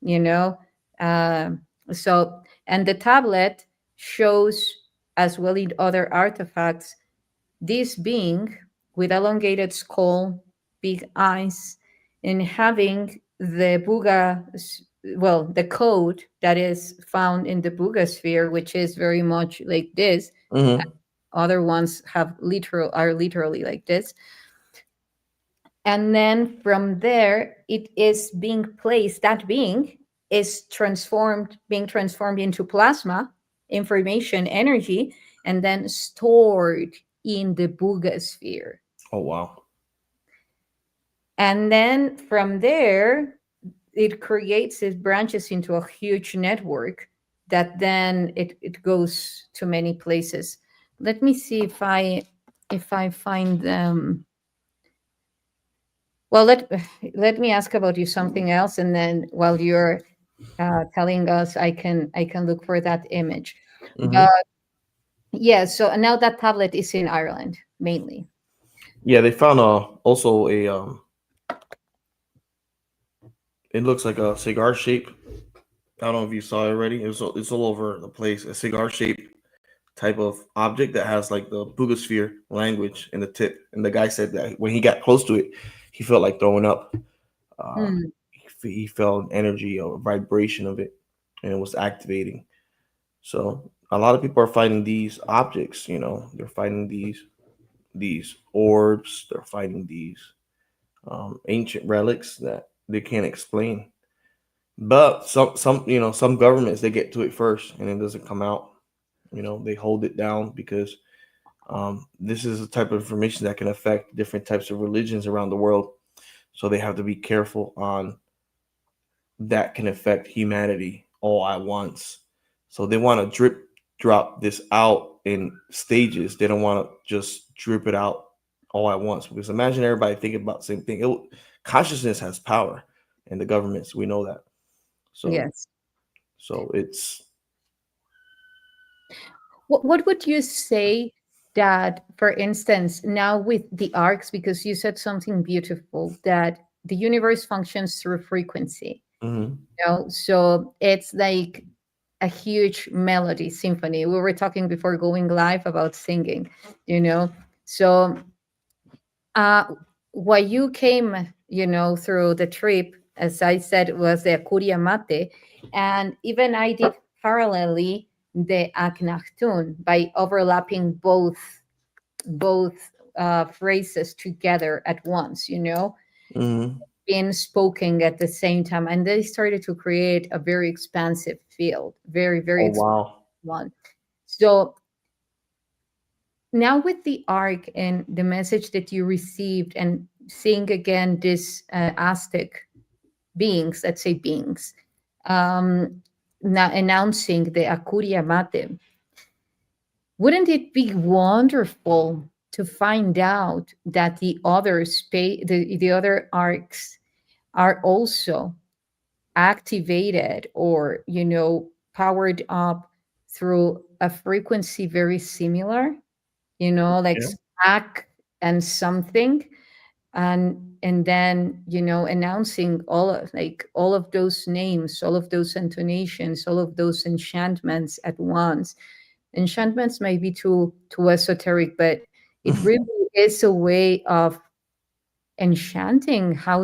you know um, so, and the tablet shows, as well in other artifacts, this being with elongated skull, big eyes, and having the buga, well, the code that is found in the buga sphere, which is very much like this. Mm-hmm. Other ones are literally like this. And then from there it is being placed, that being is being transformed into plasma, information, energy, and then stored in the Buga sphere. Oh wow. And then from there it branches into a huge network that then it goes to many places. Let me see if I find them. Well, let me ask about you something else, and then while you're telling us, I can look for that image. Mm-hmm. But yeah, so now that tablet is in Ireland mainly. Yeah, they found also a it looks like a cigar shape. I don't know if you saw it already. It's all over the place. A cigar shape type of object that has like the Bugosphere language in the tip. And the guy said that when he got close to it, he felt like throwing up. Uh, Hmm. he felt energy or vibration of it, and it was activating. So a lot of people are finding these objects. They're finding these orbs. They're finding these ancient relics that they can't explain. But some governments, they get to it first and it doesn't come out. They hold it down because this is a type of information that can affect different types of religions around the world. So they have to be careful on that can affect humanity all at once. So they want to drip drop this out in stages. They don't want to just drip it out all at once, because imagine everybody thinking about the same thing. Consciousness has power in the governments. We know that. So Yes. it's What would you say that, for instance, now with the arcs, because you said something beautiful, that the universe functions through frequency, mhm. so it's like a huge melody symphony. We were talking before going live about singing, you know. So uh, what you came, through the trip, as I said, was the Akuria Mate. And even I did parallelly the Akhenaten by overlapping both phrases together at once, Mhm. being spoken at the same time. And they started to create a very expansive field, very, very Oh expansive wow. one. So now with the arc and the message that you received, and seeing again this Aztec beings, let's say beings, now announcing the Akuria Mate, wouldn't it be wonderful to find out that the other arcs are also activated, or powered up through a frequency very similar, like Yeah. Spack and something, and then announcing all of those names, all of those intonations, all of those enchantments at once. Enchantments may be too esoteric, but it really is a way of enchanting how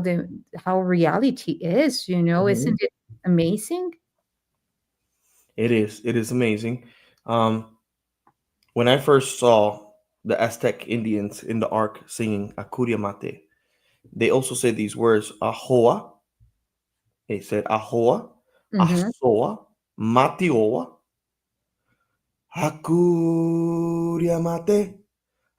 reality is, Mhm. isn't it amazing? It is. It is amazing. Um, when I first saw the Aztec Indians in the Ark singing Akuria Mate, they also said these words, Ahoa. They said Ahoa, Hmm. Asoa, Matioa, Akuria Mate,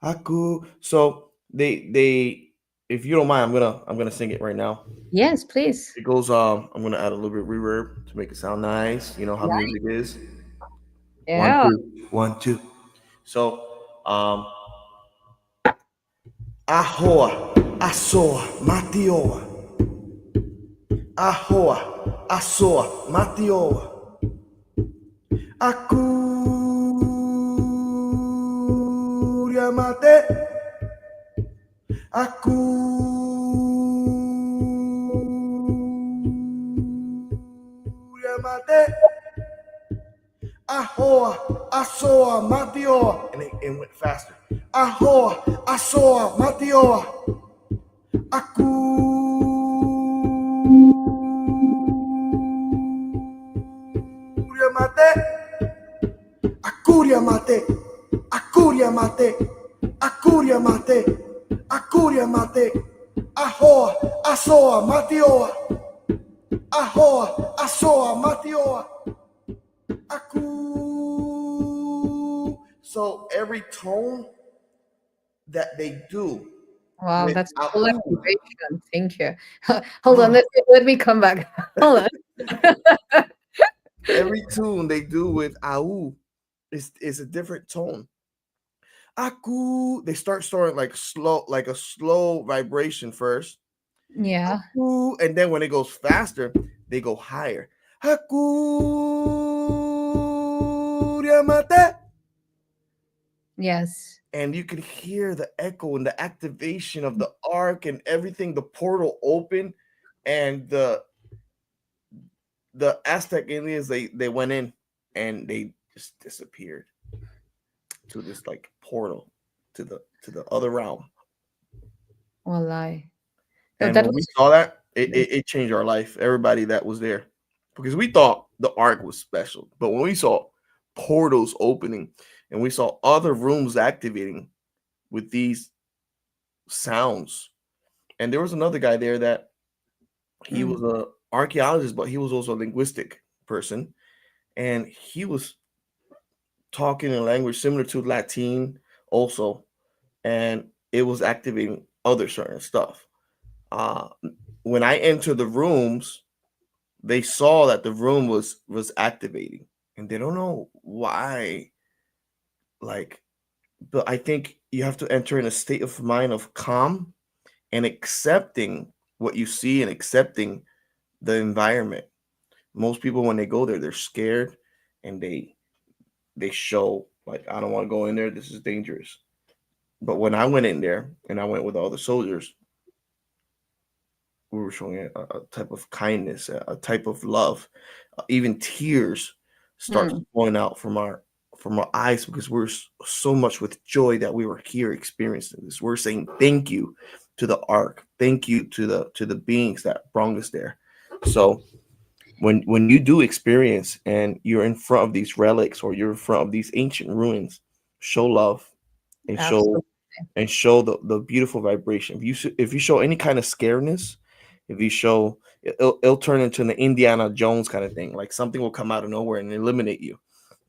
Aku. So they if you don't mind, I'm gonna sing it right now. Yes, please. It goes I'm gonna add a little bit of reverb to make it sound nice. You know how Right. music is. One, Yeah. two, 1, 2. So um Ahoa, Asoa, Matioa, Ahoa, Asoa, Matioa, Akuria Mate, Akuria Mate, Ahoa, Asoa, Matioa. And it went faster. Ahoa, Asoa, Matioa, Akuria Mate, Akuria Mate, Akuria Mate, Akuria Mate, Akuria Mate, Ahoa, Asoa, Matioa, Ahoa, Asoa, Matioa, Aku. So every tone that they do Wow, with that's full Aku, activation. Thank you. Hold on, let me come back. Hold on. every tune they do with Au is a different tone. Aku, they start starting like slow, like a slow vibration first. Yeah. Aku, and then when it goes faster, they go higher. Aku, Yamate. Yes. And you can hear the echo and the activation of the arc and everything. The portal open, and the Aztec Indians, they went in and they just disappeared to this like portal to the other realm. Wallahi. So And that when we was saw that, it, amazing. it, it changed our life. Everybody that was there, because we thought the arc was special, but when we saw portals opening and we saw other rooms activating with these sounds, and there was another guy there that he Mm. was a archaeologist, but he was also a linguistic person, and he was talking a language similar to Latin also, and it was activating other certain stuff. Uh, when I entered the rooms, they saw that the room was activating, and they don't know why. Like, but I think you have to enter in a state of mind of calm and accepting what you see and accepting the environment. Most people when they go there, they're scared, and they show like, I don't want to go in there. This is dangerous. But when I went in there and I went with all the soldiers, we were showing a type of kindness, a type of love. Even tears start Hmm. flowing out from our eyes because we're so much with joy that we were here experiencing this. We're saying thank you to the ark, thank you to the beings that brought us there. So when you do experience and you're in front of these relics or you're in front of these ancient ruins, show love and Absolutely. show the beautiful vibration. If you show any kind of scaredness, if you show, it'll turn into an Indiana Jones kind of thing. Like something will come out of nowhere and eliminate you.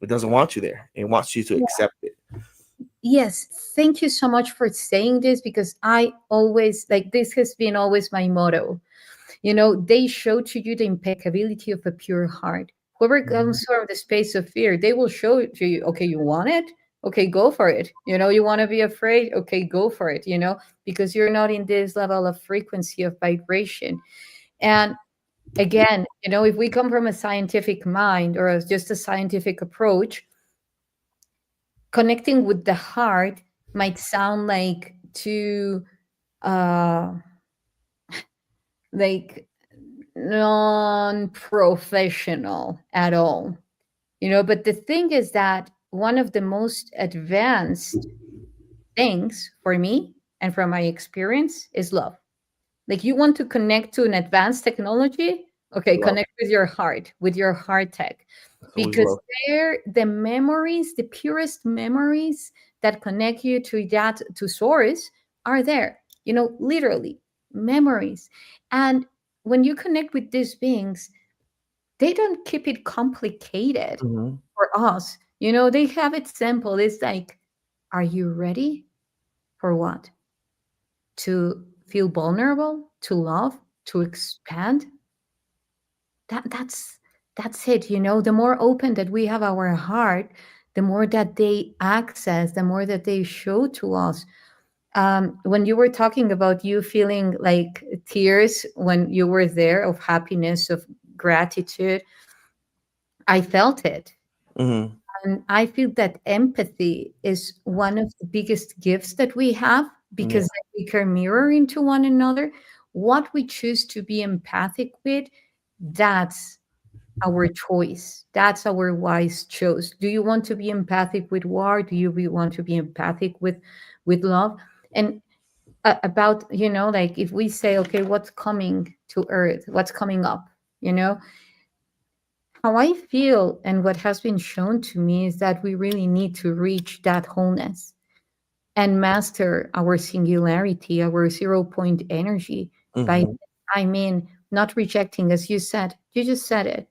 It doesn't want you there. It wants you to accept it. Yes, thank you so much for saying this, because I always, like, this has been always my motto. They show to you the impeccability of a pure heart. Whoever Mhm. comes from the space of fear, they will show it to you. Okay, you want it? Okay, go for it. You want to be afraid? Okay, go for it, because you're not in this level of frequency of vibration. And again, if we come from a scientific mind or just a scientific approach, connecting with the heart might sound like too uh like non-professional at all. But the thing is that one of the most advanced things for me and from my experience is love. Like, you want to connect to an advanced technology? Okay, Love. connect with your heart, with your heart tech. It's always Because love. they're the memories, the purest memories that connect you to that, to source, are there. Literally memories. And when you connect with these beings, they don't keep it complicated Hmm. for us. They have it simple. It's like, are you ready for what? To feel vulnerable, to love, to expand. That's it. The more open that we have our heart, the more that they access, the more that they show to us. When you were talking about you feeling like tears when you were there, of happiness, of gratitude, I felt it. Hmm. And I feel that empathy is one of the biggest gifts that we have, Yeah. because then we can mirror into one another. What we choose to be empathic with, that's our choice. That's our wise choice. Do you want to be empathic with war? Do you want to be empathic with love? And about, like, if we say, okay, what's coming to Earth? What's coming up? You know, how I feel and what has been shown to me is that we really need to reach that wholeness and master our singularity, our 0 point energy. By, Hmm. I mean, not rejecting, as you said, you just said it.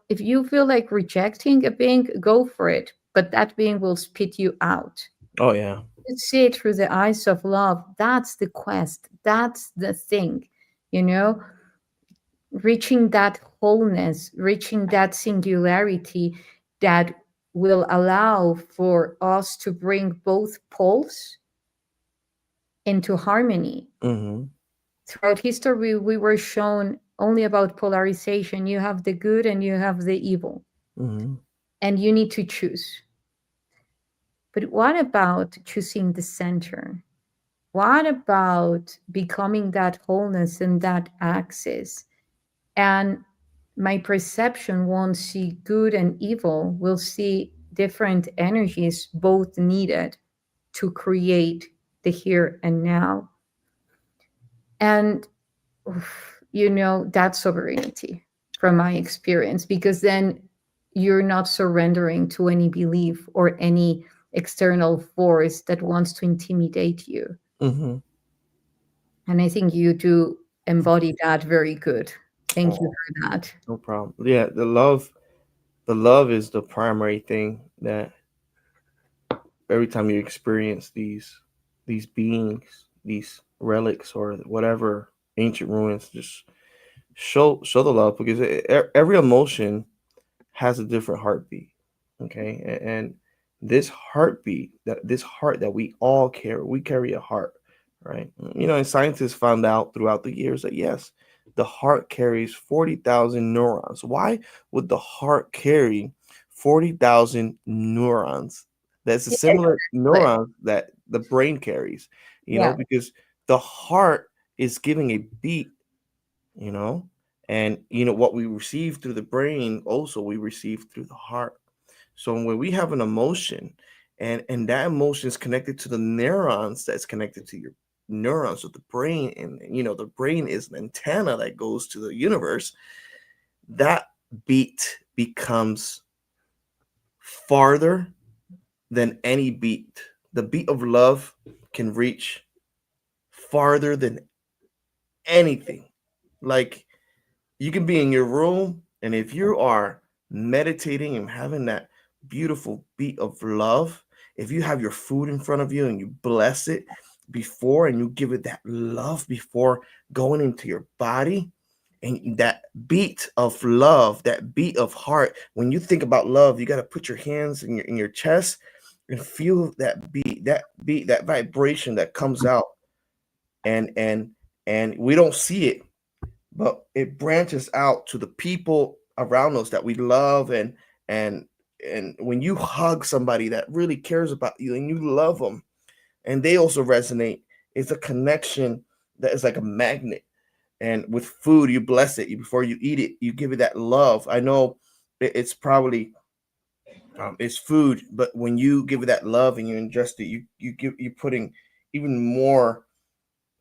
If you feel like rejecting a being, go for it, but that being will spit you out. Oh yeah. You see it through the eyes of love. That's the quest. That's the thing, you know, reaching that wholeness, reaching that singularity that will allow for us to bring both poles into harmony. Hmm. Throughout history, we were shown only about polarization. You have the good and you have the evil, Hmm. and you need to choose. But what about choosing the center? What about becoming that wholeness and that axis? And my perception won't see good and evil, will see different energies, both needed to create the here and now. And that's sovereignty from my experience, because then you're not surrendering to any belief or any external force that wants to intimidate you. Hmm. And I think you do embody that very good. Thank you Oh, for that. no problem. Yeah, the love is the primary thing that every time you experience these beings, these relics or whatever ancient ruins, just show the love because every emotion has a different heartbeat. Okay, and this heartbeat, this heart that we carry a heart, right? And scientists found out throughout the years that yes, the heart carries 40,000 neurons. Why would the heart carry 40,000 neurons? That's a Yeah, similar but neurons that the brain carries, yeah, because the heart is giving a beat, you know and what we receive through the brain also we receive through the heart. So when we have an emotion, and that emotion is connected to the neurons that's connected to your neurons of the brain, and the brain is an antenna that goes to the universe, that beat becomes farther than any beat. The beat of love can reach farther than anything. Like, you can be in your room, and if you are meditating and having that beautiful beat of love, if you have your food in front of you and you bless it before, and you give it that love before going into your body, and that beat of love, that beat of heart, when you think about love, you got to put your hands in your chest and feel that beat, that vibration that comes out, and we don't see it, but it branches out to the people around us that we love, and when you hug somebody that really cares about you and you love them, and they also resonate, it's a connection that is like a magnet. And with food, you bless it, before you eat it, you give it that love. I know it's probably it's food, but when you give it that love and you ingest it, you're putting even more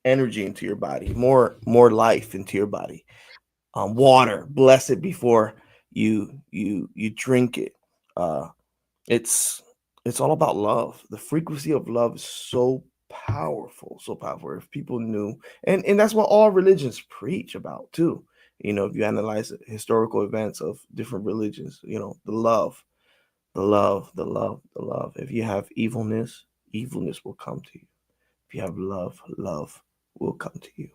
energy into your body, more life into your body. Water, bless it before you drink it. uh it's it's all about love. The frequency of love is so powerful. If people knew, and that's what all religions preach about too. If you analyze historical events of different religions, the love, the love. If you have evilness, evilness will come to you. If you have love, love will come to you.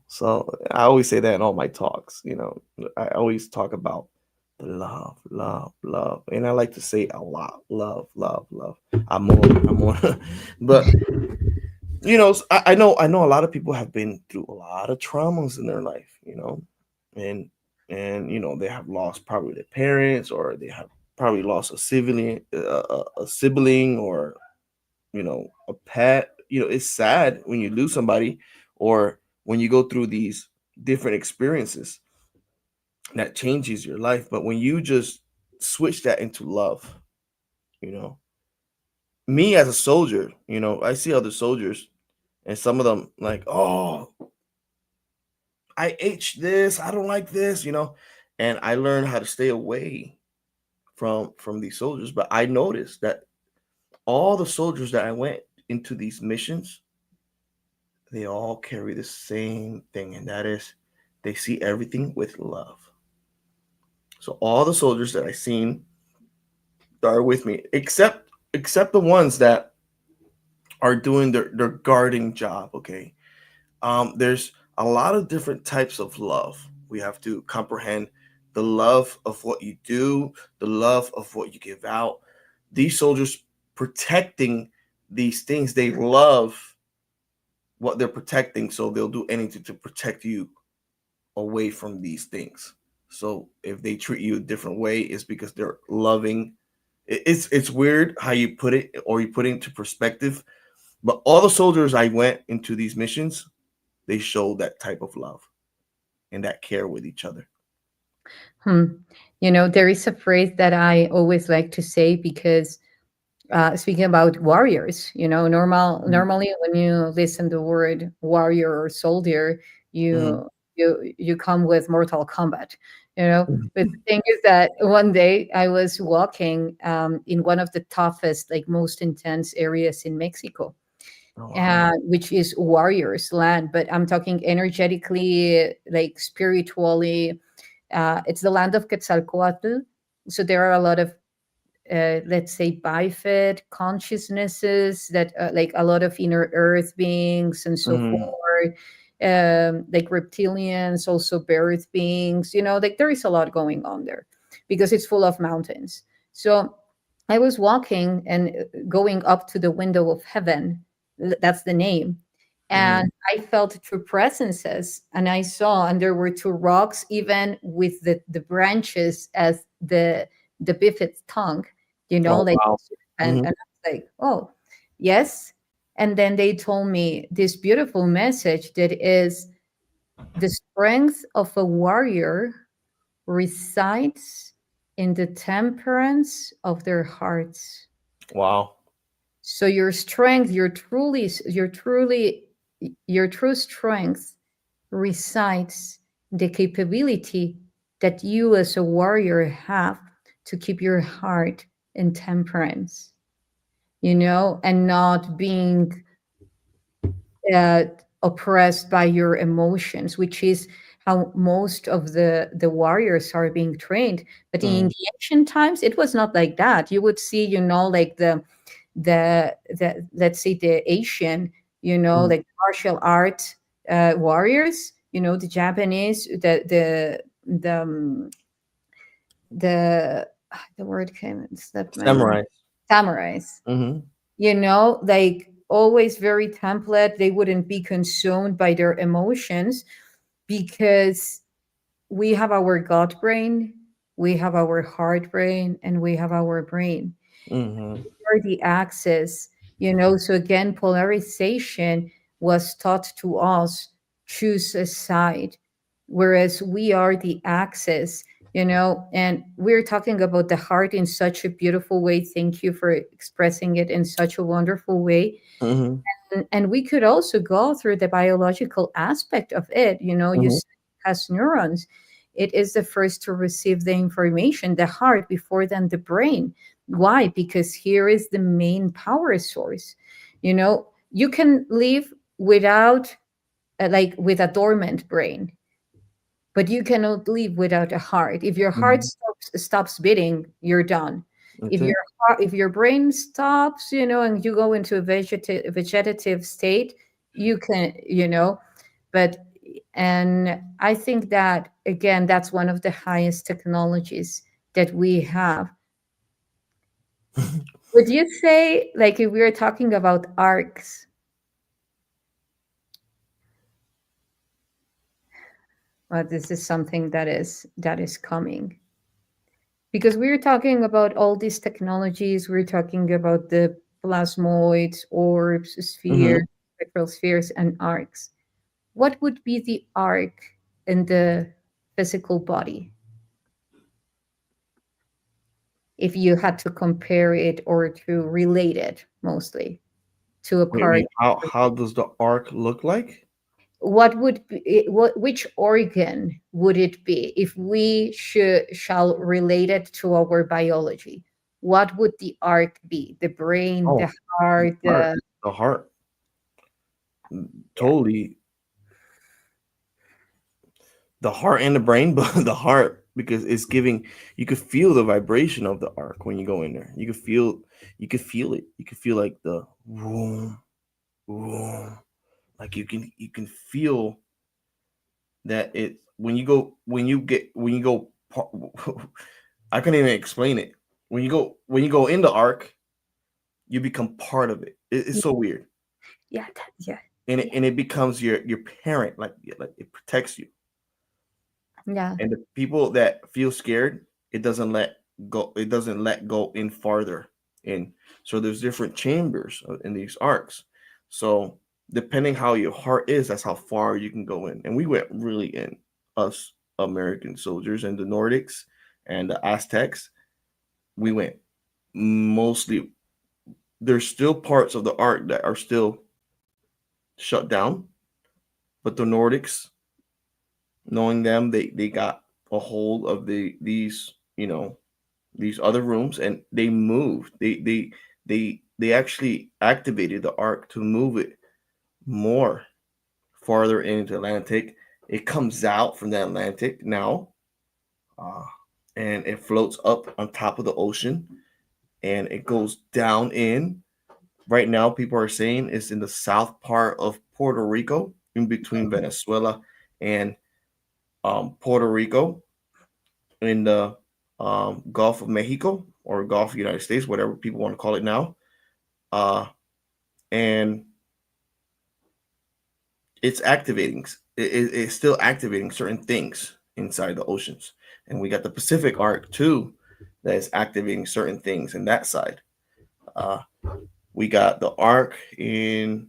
So I always say that in all my talks. I always talk about the love, love, love, and I like to say a lot: love, love, love. I'm more. But I know a lot of people have been through a lot of traumas in their life. And they have lost probably their parents, or they have probably lost a sibling, or a pet. It's sad when you lose somebody, or when you go through these different experiences that changes your life. But when you just switch that into love, you know, me as a soldier, I see other soldiers, and some of them like, oh, I H this, I don't like this, and I learned how to stay away from these soldiers. But I noticed that all the soldiers that I went into these missions, they all carry the same thing, and that is they see everything with love. So all the soldiers that I seen that are with me, except the ones that are doing their guarding job. Okay, there's a lot of different types of love. We have to comprehend the love of what you do, the love of what you give out. These soldiers protecting these things, they love what they're protecting, so they'll do anything to protect you away from these things. So if they treat you a different way, it's because they're loving. It's weird how you put it, or you put it into perspective. But all the soldiers I went into these missions, they showed that type of love and that care with each other. Hmm. There is a phrase that I always like to say because speaking about warriors, normally when you listen the word warrior or soldier, Mm. you come with Mortal Kombat. But the thing is that one day I was walking in one of the toughest, like most intense areas in Mexico, Oh wow. which is warriors land, but I'm talking energetically, like spiritually. It's the land of Quetzalcoatl. So there are a lot of, let's say, bifid consciousnesses that, like a lot of inner earth beings and so Mm-hmm. forth, like reptilians, also earth beings, like there is a lot going on there because it's full of mountains. So I was walking and going up to the window of heaven. That's the name. Mm-hmm. And I felt two presences, and I saw, and there were two rocks, even with the branches as the bifid's tongue, Oh like, wow. and Mm-hmm. I was like, oh, yes. And then they told me this beautiful message that is, the strength of a warrior resides in the temperance of their hearts. Wow. So your strength, your true strength resides in the capability that you as a warrior have to keep your heart in temperance, and not being uh, oppressed by your emotions, which is how most of the warriors are being trained. But in Mm-hmm. the ancient times, it was not like that. You would see, like the let's say the Asian, like martial art warriors, the Japanese, the the word came and slipped my mind. Samurai. Samurais, Mm-hmm. like always very template. They wouldn't be consumed by their emotions because we have our gut brain, we have our heart brain, and we have our brain Mm-hmm. are the axis, so again, polarization was taught to us, choose a side, whereas we are the axis, and we're talking about the heart in such a beautiful way. Thank you for expressing it in such a wonderful way. Mm-hmm. And we could also go through the biological aspect of it. You Mm-hmm. said it has neurons. It is the first to receive the information, the heart, before then the brain. Why? Because here is the main power source. You can live without, like, with a dormant brain, but you cannot live without a heart. If your heart Mm-hmm. stops beating, you're done. That's If it. if your brain stops, and you go into a vegetative state, you can, but and I think that again, that's one of the highest technologies that we have. Would you say, like, if we were talking about arcs, well, this is something that is coming, because we're talking about all these technologies. We're talking about the plasmoids, orbs, Mm-hmm. spheres, spectral spheres, and arcs. What would be the arc in the physical body if you had to compare it or to relate it mostly to a Wait. part? How does the arc look like? What would be, which organ would it be if we shall relate it to our biology? What would the arc be? The brain, Oh, the heart, heart. The heart. yeah, Totally. The heart and the brain, but the heart because it's giving. You could feel the vibration of the arc when you go in there. You could feel. You could feel it. You could feel like the boom, boom. Like you can feel that it when you go. I can't even explain it. When you go in the arc, you become part of it. It's yeah, so weird, yeah, yeah, and it, yeah, and it becomes your parent. Like it protects you. yeah, And the people that feel scared, it doesn't let go. It doesn't let go in farther in. So there's different chambers in these arcs. So depending how your heart is, that's how far you can go in. And we went really in, us American soldiers and the Nordics and the Aztecs. We went mostly. There's still parts of the arc that are still shut down, but the Nordics, knowing them, they got a hold of these, these other rooms, and they moved. They they actually activated the arc to move it more farther into Atlantic. It comes out from the Atlantic now, uh, and it floats up on top of the ocean, and it goes down in. Right now, people are saying it's in the south part of Puerto Rico, in between Venezuela and Puerto Rico, in the Gulf of Mexico or Gulf of the United States, whatever people want to call it now. Uh, and it's activating. It's still activating certain things inside the oceans, and we got the Pacific Arc too, that is activating certain things in that side. Uh, we got the arc in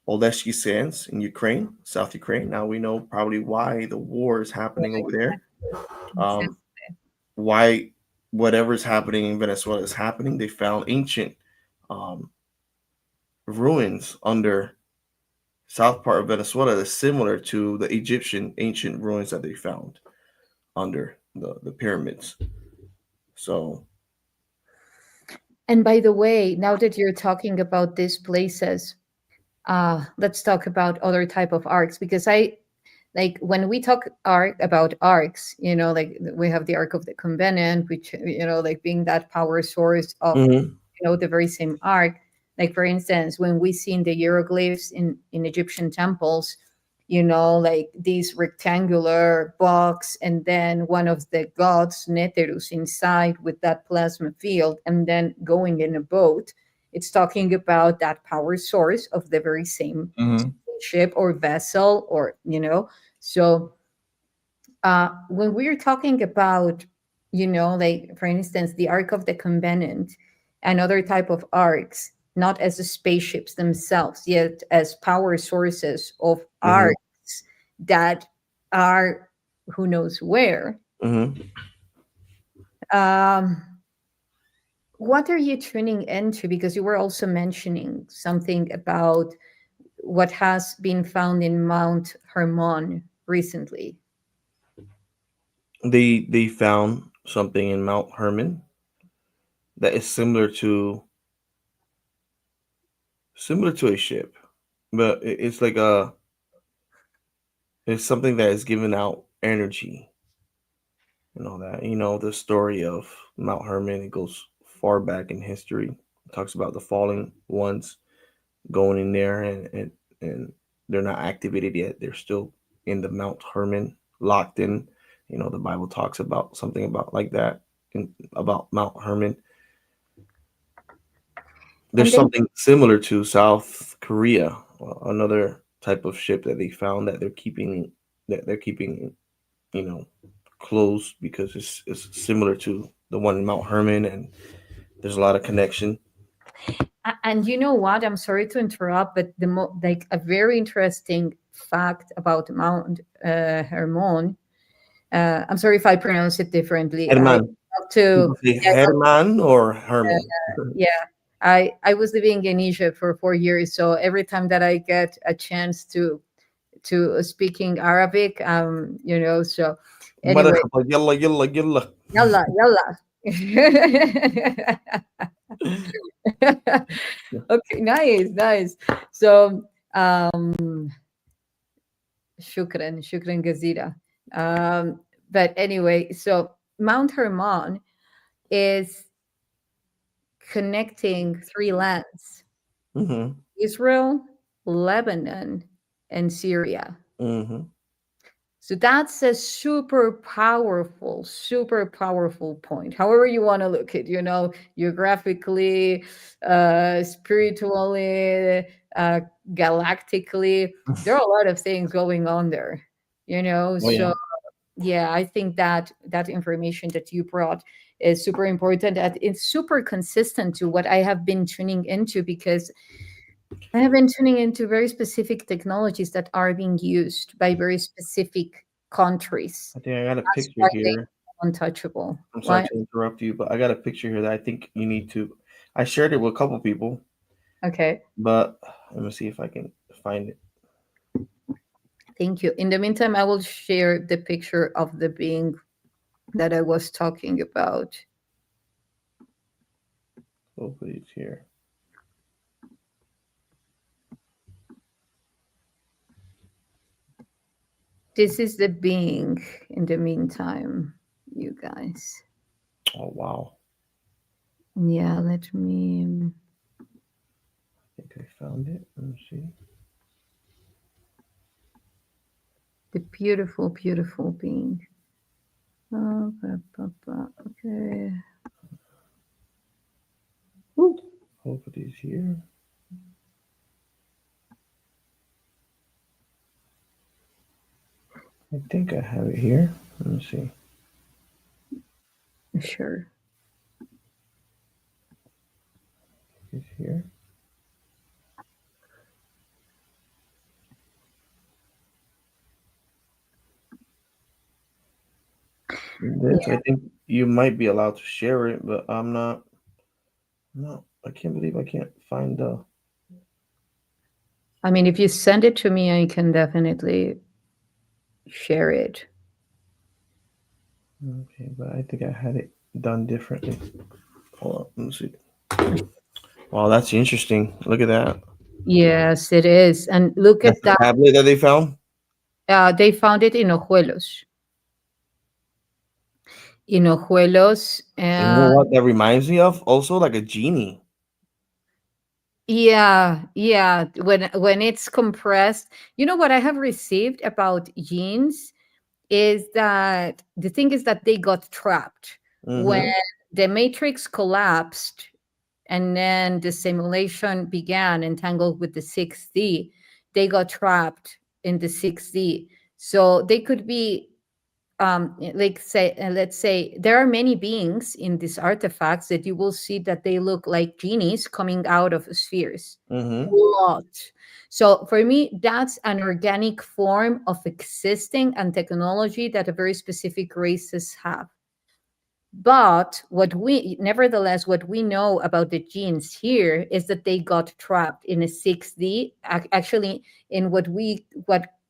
Oleshki Sands in Ukraine, South Ukraine. Now we know probably why the war is happening over there. Um, why whatever is happening in Venezuela is happening. They found ancient um, ruins under south part of Venezuela that's similar to the Egyptian ancient ruins that they found under the pyramids. So, And by the way, now that you're talking about these places, let's talk about other type of arcs, because I like when we talk arc about arcs, like we have the arc of the covenant, which like being that power source of mm-hmm, the very same arc. Like for instance, when we see in the hieroglyphs in Egyptian temples, like this rectangular box, and then one of the gods Neterus inside with that plasma field, and then going in a boat. It's talking about that power source of the very same mm-hmm, ship or vessel, or so when we're talking about, like for instance, the Ark of the Covenant and other type of arcs, not as the spaceships themselves, yet as power sources of mm-hmm, arcs that are who knows where. mm-hmm. Um, what are you tuning into? Because you were also mentioning something about what has been found in Mount Hermon recently. They found something in Mount Hermon that is similar to a ship, but it's like it's something that is giving out energy and all that. The story of Mount Hermon, it goes far back in history. It talks about the falling ones going in there, and they're not activated yet. They're still in the Mount Hermon, locked in. The Bible talks about something about like that, about Mount Hermon. And There's then something similar to South Korea, another type of ship that they found that they're keeping you know close, because it's similar to the one in Mount Hermon, and there's a lot of connection. And you know what? I'm sorry to interrupt, but like a very interesting fact about Mount Hermon. I'm sorry if I pronounce it differently. I Herman. have to. People say Yeah, Herman or Herman. yeah. I was living in Egypt for 4 years, so every time that I get a chance to speaking Arabic, So anyway, مرحبا يلا يلا يلا. yalla yalla. Okay, nice, nice. So, shukran gazira. But anyway, so Mount Hermon is connecting three lands: Mhm, Israel, Lebanon, and Syria. mhm. So that's a super powerful point. However you want to look at, geographically, spiritually, uh, galactically. There are a lot of things going on there, Oh yeah. So yeah, I think that information that you brought is super important. And it's super consistent to what I have been tuning into, because I have been tuning into very specific technologies that are being used by very specific countries. I think I got a That's picture why they here. are untouchable. I'm sorry Why? to interrupt you, but I got a picture here that I think you need to. I shared it with a couple people, Okay, but let me see if I can find it. thank you. In the meantime, I will share the picture of the being that I was talking about. Hopefully it's here. This is the being in the meantime, you guys. Oh wow. Yeah, let me. I think I found it. Let me see. The beautiful, beautiful being. Okay. Ooh. Hopefully it's here. I think I have it here. Let me see. Sure. It's here. This, I Yeah. think you might be allowed to share it, but I'm not. No, I can't believe I can't find the. I mean, if you send it to me, I can definitely share it. Okay, but I think I had it done differently. Hold on, let me see. Wow, that's interesting. Look at that. Yes, it is. And look That's at the that. tablet that they found. They found it in Ojuelos. In Ojuelos. And you know what that reminds me of? Also, like a genie. Yeah, yeah. When it's compressed, you know what I have received about genes is that the thing is that they got trapped when Mm-hmm. the matrix collapsed and then the simulation began entangled with the 6D. They got trapped in the 6D. So they could be like say let's say there are many beings in these artifacts that you will see that they look like genies coming out of spheres a Mm-hmm. lot. So for me that's an organic form of existing and technology that a very specific races have. But what we nevertheless what we know about the genes here is that they got trapped in a 6D, actually in what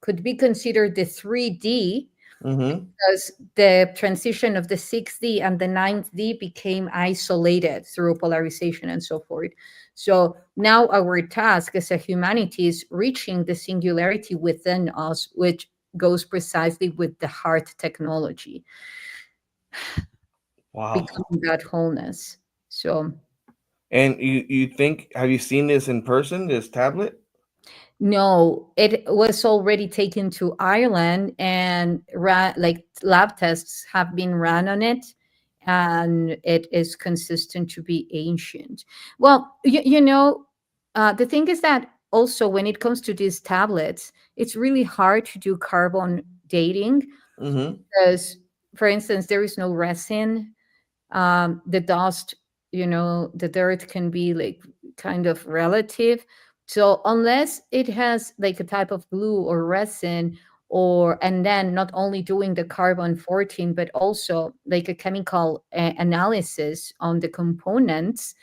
could be considered the 3D, Mm-hmm. because the transition of the 6D and the 9D became isolated through polarization and so forth. So now our task as a humanity is reaching the singularity within us, which goes precisely with the heart technology, Wow. becoming that wholeness. So And you think have you seen this in person? This tablet? no, it was already taken to Ireland and like lab tests have been run on it, and it is consistent to be ancient. Well, the thing is that also when it comes to these tablets, it's really hard to do carbon dating Mm-hmm. because, for instance, there is no resin. The dust, the dirt can be like kind of relative. So unless it has like a type of glue or resin, and then not only doing the carbon 14 but also like a chemical analysis on the components,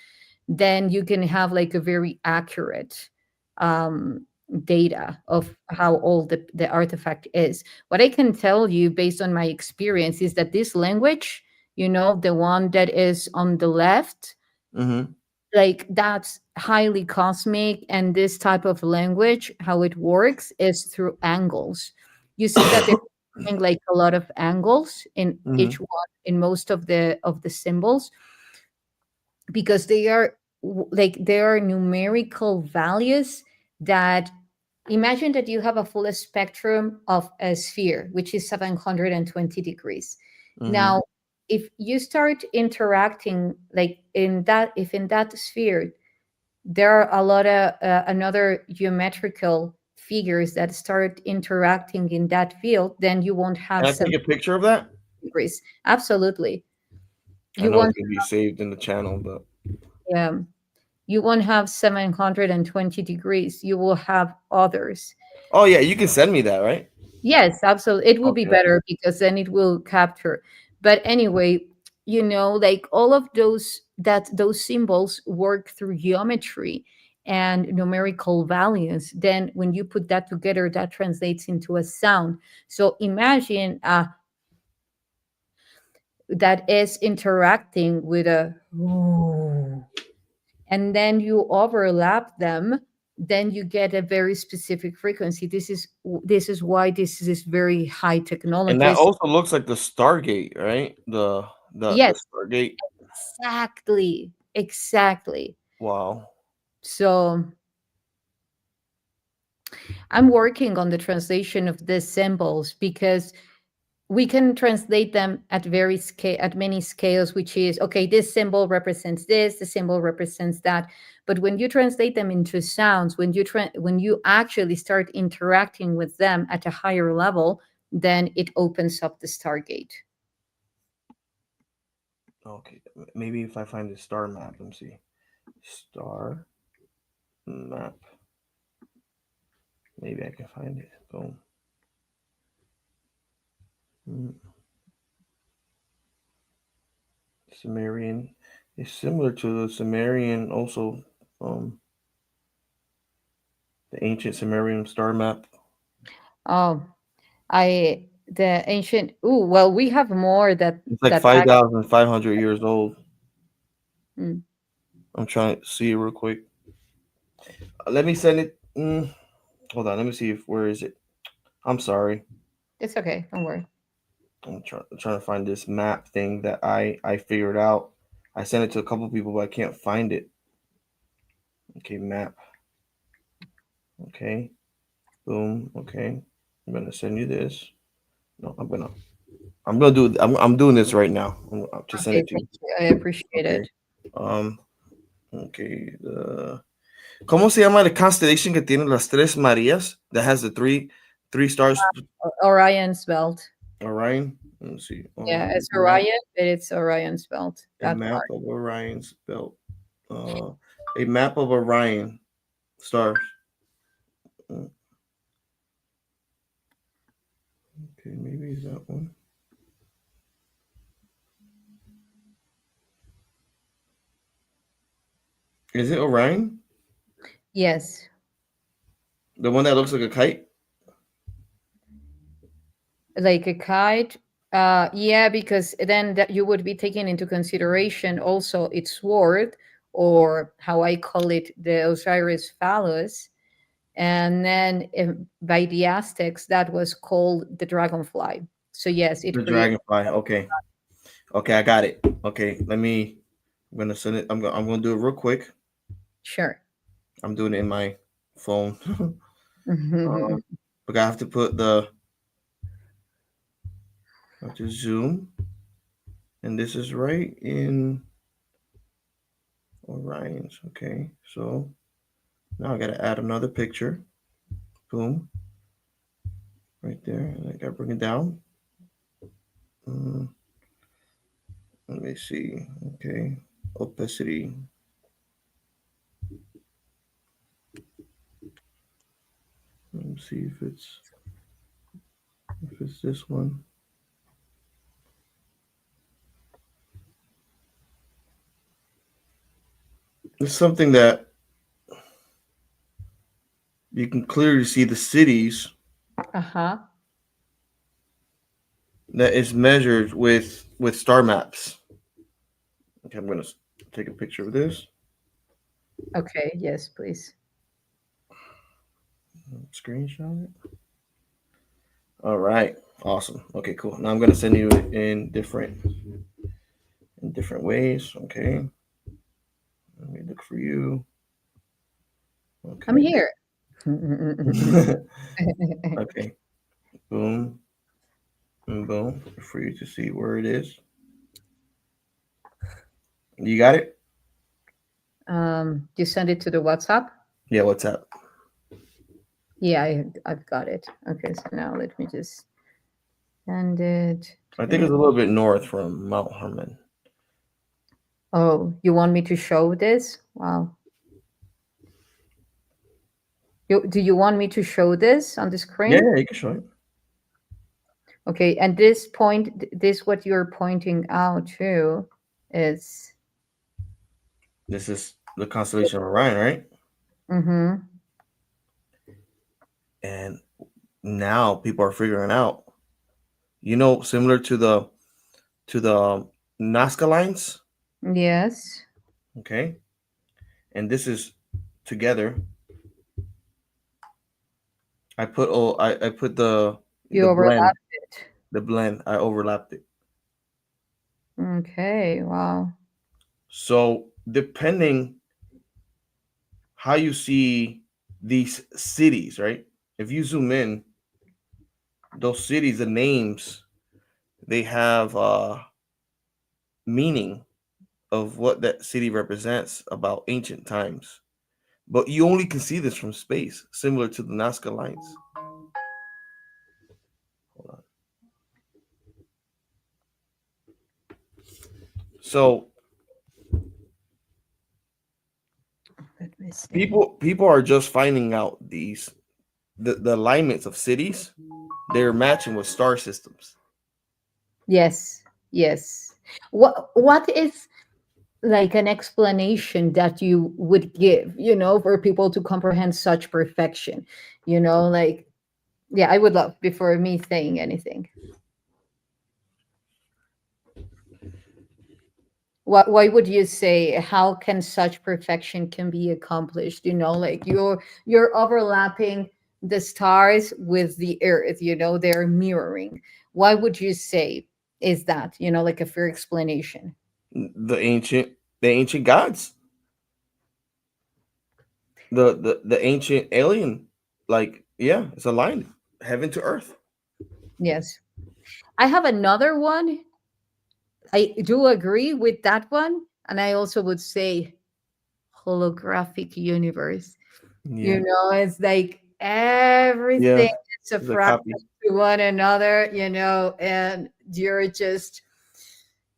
then you can have like a very accurate um, data of how old the artifact is. What I can tell you based on my experience is that this language, the one that is on the left, Mm-hmm. like that's highly cosmic. And this type of language, how it works is through angles. You see that there's like a lot of angles in Mm-hmm. each one, in most of the symbols, because they are like there are numerical values that, imagine that you have a full spectrum of a sphere which is 720 degrees. Mm-hmm. Now if you start interacting like in that, if in that sphere there are a lot of another geometrical figures that start interacting in that field, then you won't have Can I some take a picture of that? degrees. Absolutely. I You know it's won't. gonna be saved in the channel, but um, you won't have 720 degrees. You will have others. oh yeah, you can send me that, right? Yes, absolutely. It will be Okay. better because then it will capture. But anyway, like all of those symbols work through geometry and numerical values. Then when you put that together, that translates into a sound. So imagine that is interacting with a, and then you overlap them. then you get a very specific frequency. This is why this is very high And that technologies. also looks like the Stargate, right? The Yes, Stargate. exactly, exactly. Wow. So I'm working on the translation of these symbols because we can translate them at many scales, which is okay, this symbol represents this, the symbol represents that. But when you translate them into sounds, when you actually start interacting with them at a higher level, then it opens up the Stargate. Okay. Maybe if I find the star map, let me see. Star map. Maybe I can find it. Boom. Mm, Sumerian. It's similar to the Sumerian, also, um, the ancient Sumerian star map. Oh, I the ancient. Oh, well, we have more It's like that act. 5,500 years old. Mm, I'm trying to see it real quick. Let me send it. Hold on. Let me see if where is it. I'm sorry. it's okay. Don't worry. I'm trying to find this map thing that I figured out. I sent it to a couple people, but I can't find it. Okay, map. Okay, boom. Okay, I'm gonna send you this. No, I'm gonna do it. I'm doing this right now. I'll just send Okay, it to thank you. you. I appreciate Okay. it. Um. Okay. ¿Cómo se llama the constellation que tiene las tres Marías that has the three stars? Orion's belt. Orion. Let me see. Yeah, Orion it's map. Orion, but it's Orion's belt. A That map part. of Orion's belt. Uh, a map of Orion stars. Uh, Okay, maybe is that one. Is it Orion? Yes, The one that looks like a kite? like a kite. Yeah, because then that you would be taking into consideration also its sword, or how I call it, the Osiris phallus. And then by the Aztecs, that was called the dragonfly. So yes, it The created. dragonfly. Okay. Okay, I got it. Okay, let me. I'm gonna send it. I'm gonna do it real quick. Sure. I'm doing it in my phone. But I have to put the. I have to zoom, and this is right in Orion's. Okay, so now I gotta add another picture. Boom, right there. And I gotta bring it down. Uh, Let me see. Okay, opacity. Let me see if it's this one. It's something that you can clearly see the cities Uh-huh. that is measured with star maps. Okay, I'm gonna take a picture of this. Okay, yes, please. Screenshot it. All right, awesome. Okay, cool. Now I'm gonna send you it in different ways. Okay, let me look for you. I'm Okay. here. Okay. Boom and boom for you to see where it is. You got it? You send it to the WhatsApp? Yeah. What's up? Yeah, I've got it. Okay, so now let me just send it I think to. it's a little bit north from Mount Hermon. Oh, you want me to show this? Wow. Do you want me to show this on the Yeah, screen? yeah, you can show it. Okay, and this point, this what you're pointing out to is. This is the constellation of Orion, right? Mm-hmm. And now people are figuring out. Similar to the Nazca lines. Yes. Okay, and this is together. I put You the blend, overlapped it. I overlapped it. Okay, wow. So depending how you see these cities, right? If you zoom in, those cities, the names, they have meaning of what that city represents about ancient times. But you only can see this from space, similar to the Nazca lines. Hold on. So Let me see. people are just finding out the alignments of cities. They're matching with star systems. Yes, yes. What is like an explanation that you would give, for people to comprehend such perfection? Like, yeah, I would love before me saying anything. Why would you say how can such perfection can be accomplished? Like you're overlapping the stars with the earth, they're mirroring. Why would you say is that, like a fair explanation? The ancient the ancient gods, the ancient alien, like yeah, it's aligned heaven to earth. Yes. I have another one. I do agree with that one. And I also would say holographic universe. Yeah, It's like yeah, everything is a it's a fraction copy. to one another, and you're just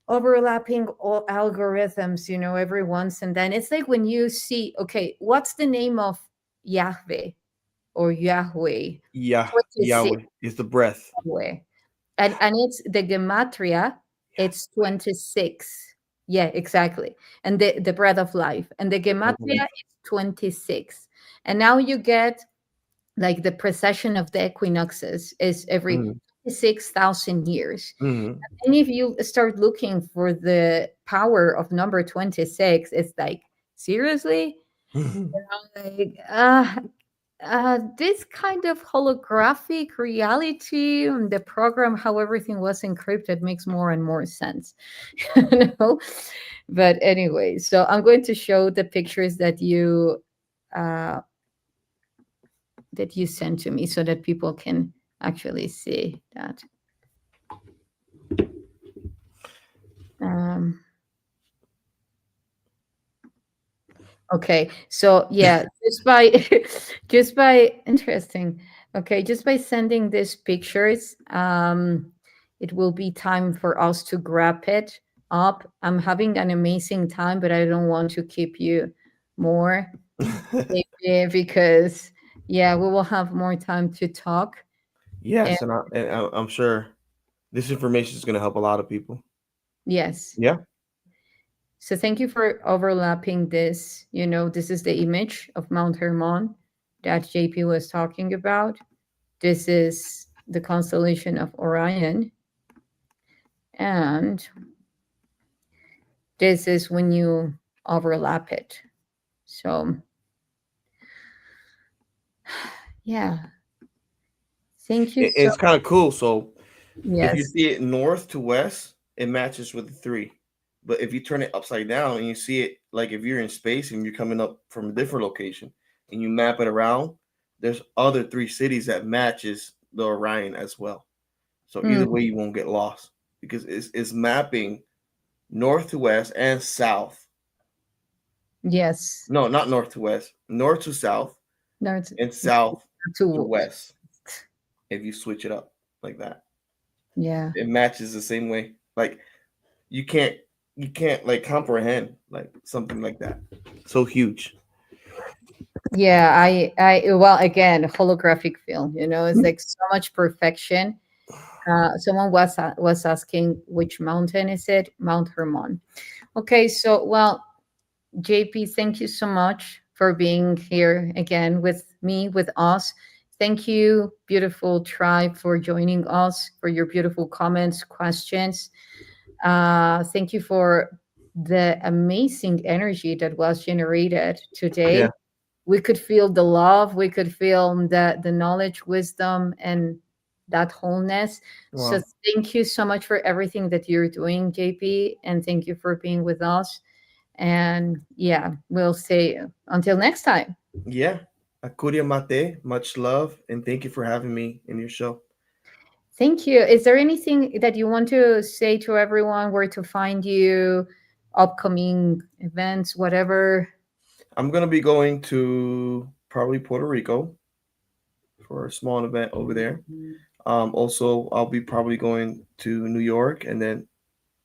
overlapping all algorithms, every once and then. It's like when you see, okay, what's the name of Yahweh or Yahweh? Yeah, 26 Yahweh is the breath. Yahweh. And it's the gematria, it's 26. Yeah, exactly. And the breath of life. And the gematria Yahweh. is 26. And now you get like the precession of the equinoxes is every Mm, 26,000 years. mm, And if you start looking for the power of number 26, it's like, seriously? Like, this kind of holographic reality and the program, how everything was encrypted, makes more and more sense. you know? But anyway, so I'm going to show the pictures uh, that you sent to me so that people can actually see that. Um, okay, so yeah, just by just by interesting. Okay, just by sending these pictures, it will be time for us to wrap it up. I'm having an amazing time, but I don't want to keep you more, mm. maybe, because yeah, we will have more time to talk. And Yes, I'm sure this information is going to help a lot of people. yes, Yeah. so thank you for overlapping this. This is the image of Mount Hermon that JP was talking about. This is the constellation of Orion. And this is when you overlap it. So, yeah, thank you so. It's kind of cool. So if you Yes. see it north to west, it matches with the three. But if you turn it upside down and you see it like if you're in space and you're coming up from a different location and you map it around, there's other three cities that matches the Orion as well. So Mm, either way, you won't get lost because it's mapping north to west and south. yes. No, not north to west, north to south No, it's and south to to, west. If you switch it up like that, yeah. it matches the same way. Like you can't like comprehend like something like that. So huge. Yeah, well, again, holographic film, it's like so much perfection. Someone was asking which mountain is it? Mount Hermon. Okay, so well, JP, thank you so much for being here again with me, with us. Thank you, beautiful tribe, for joining us, for your beautiful comments, questions. Thank you for the amazing energy that was generated Yeah. today. we could feel the love, we could feel the knowledge, wisdom, and that wholeness. So Wow. thank you so much for everything that you're doing, JP, and thank you for being with us. And yeah, we'll see until next time. Yeah. Akuria mate. Much love, and thank you for having me in your show. Thank you. Is there anything that you want to say to everyone, where to find you, upcoming events, whatever? I'm gonna be going to probably Puerto Rico for a small event over there. Also, I'll be probably going to New York and then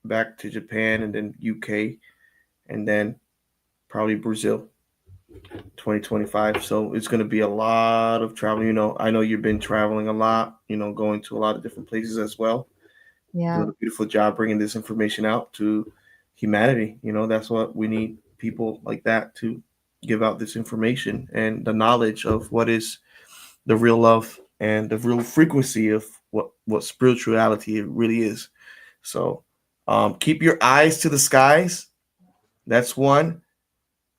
back to Japan and then UK and then probably Brazil 2025. So it's going to be a lot of traveling. I know you've been traveling a lot, going to a lot of different places as well. Yeah. Doing a beautiful job bringing this information out to humanity. That's what we need, people like that to give out this information and the knowledge of what is the real love and the real frequency of what spirituality it really is. So keep your eyes to the skies. That's one.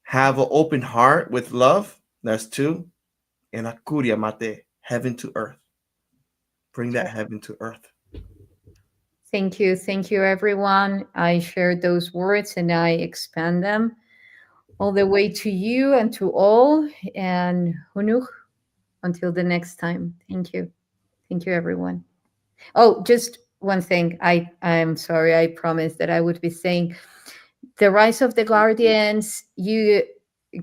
Have an open heart with love. That's two. And akuria mate, heaven to earth. Bring that heaven to earth. Thank you. Thank you, everyone. I shared those words and I expand them all the way to you and to all. And Hunuch, until the next time. Thank you. Thank you, everyone. Oh, just one thing. I'm sorry. I promised that I would be saying the Rise of the Guardians. You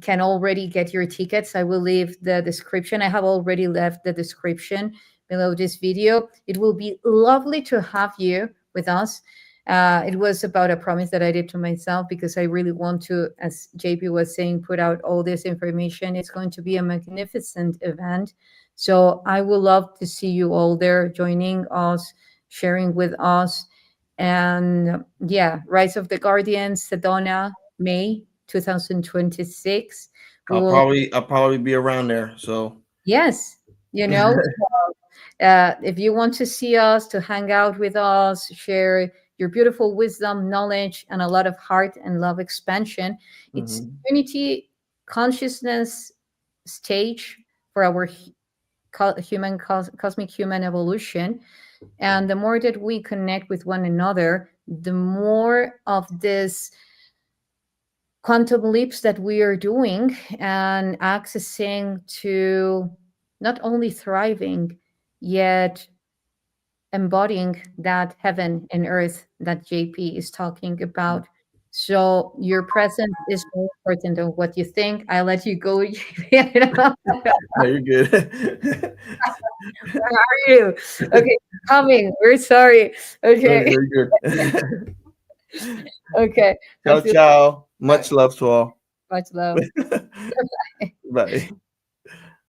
can already get your tickets. I will leave the description. I have already left the description below this video. It will be lovely to have you with us. It was about a promise that I did to myself because I really want to, as JP was saying, put out all this information. It's going to be a magnificent event. So I would love to see you all there joining us, sharing with us. And yeah, Rise of the Guardians, Sedona, May 2026. We will, I'll probably be around there. So yes, you know, if you want to see us, to hang out with us, share your beautiful wisdom, knowledge, and a lot of heart and love expansion, it's mhm. Unity Consciousness stage for our cosmic human evolution. And the more that we connect with one another, the more of this quantum leaps that we are doing and accessing to not only thriving, yet embodying that heaven and earth that JP is talking about. So your presence is more important than what you think. I let you go. Where No, you're good. are you? Okay, coming. We're sorry. No, Okay, you're good. okay. Ciao, Until ciao. Much love to all. much love. Bye.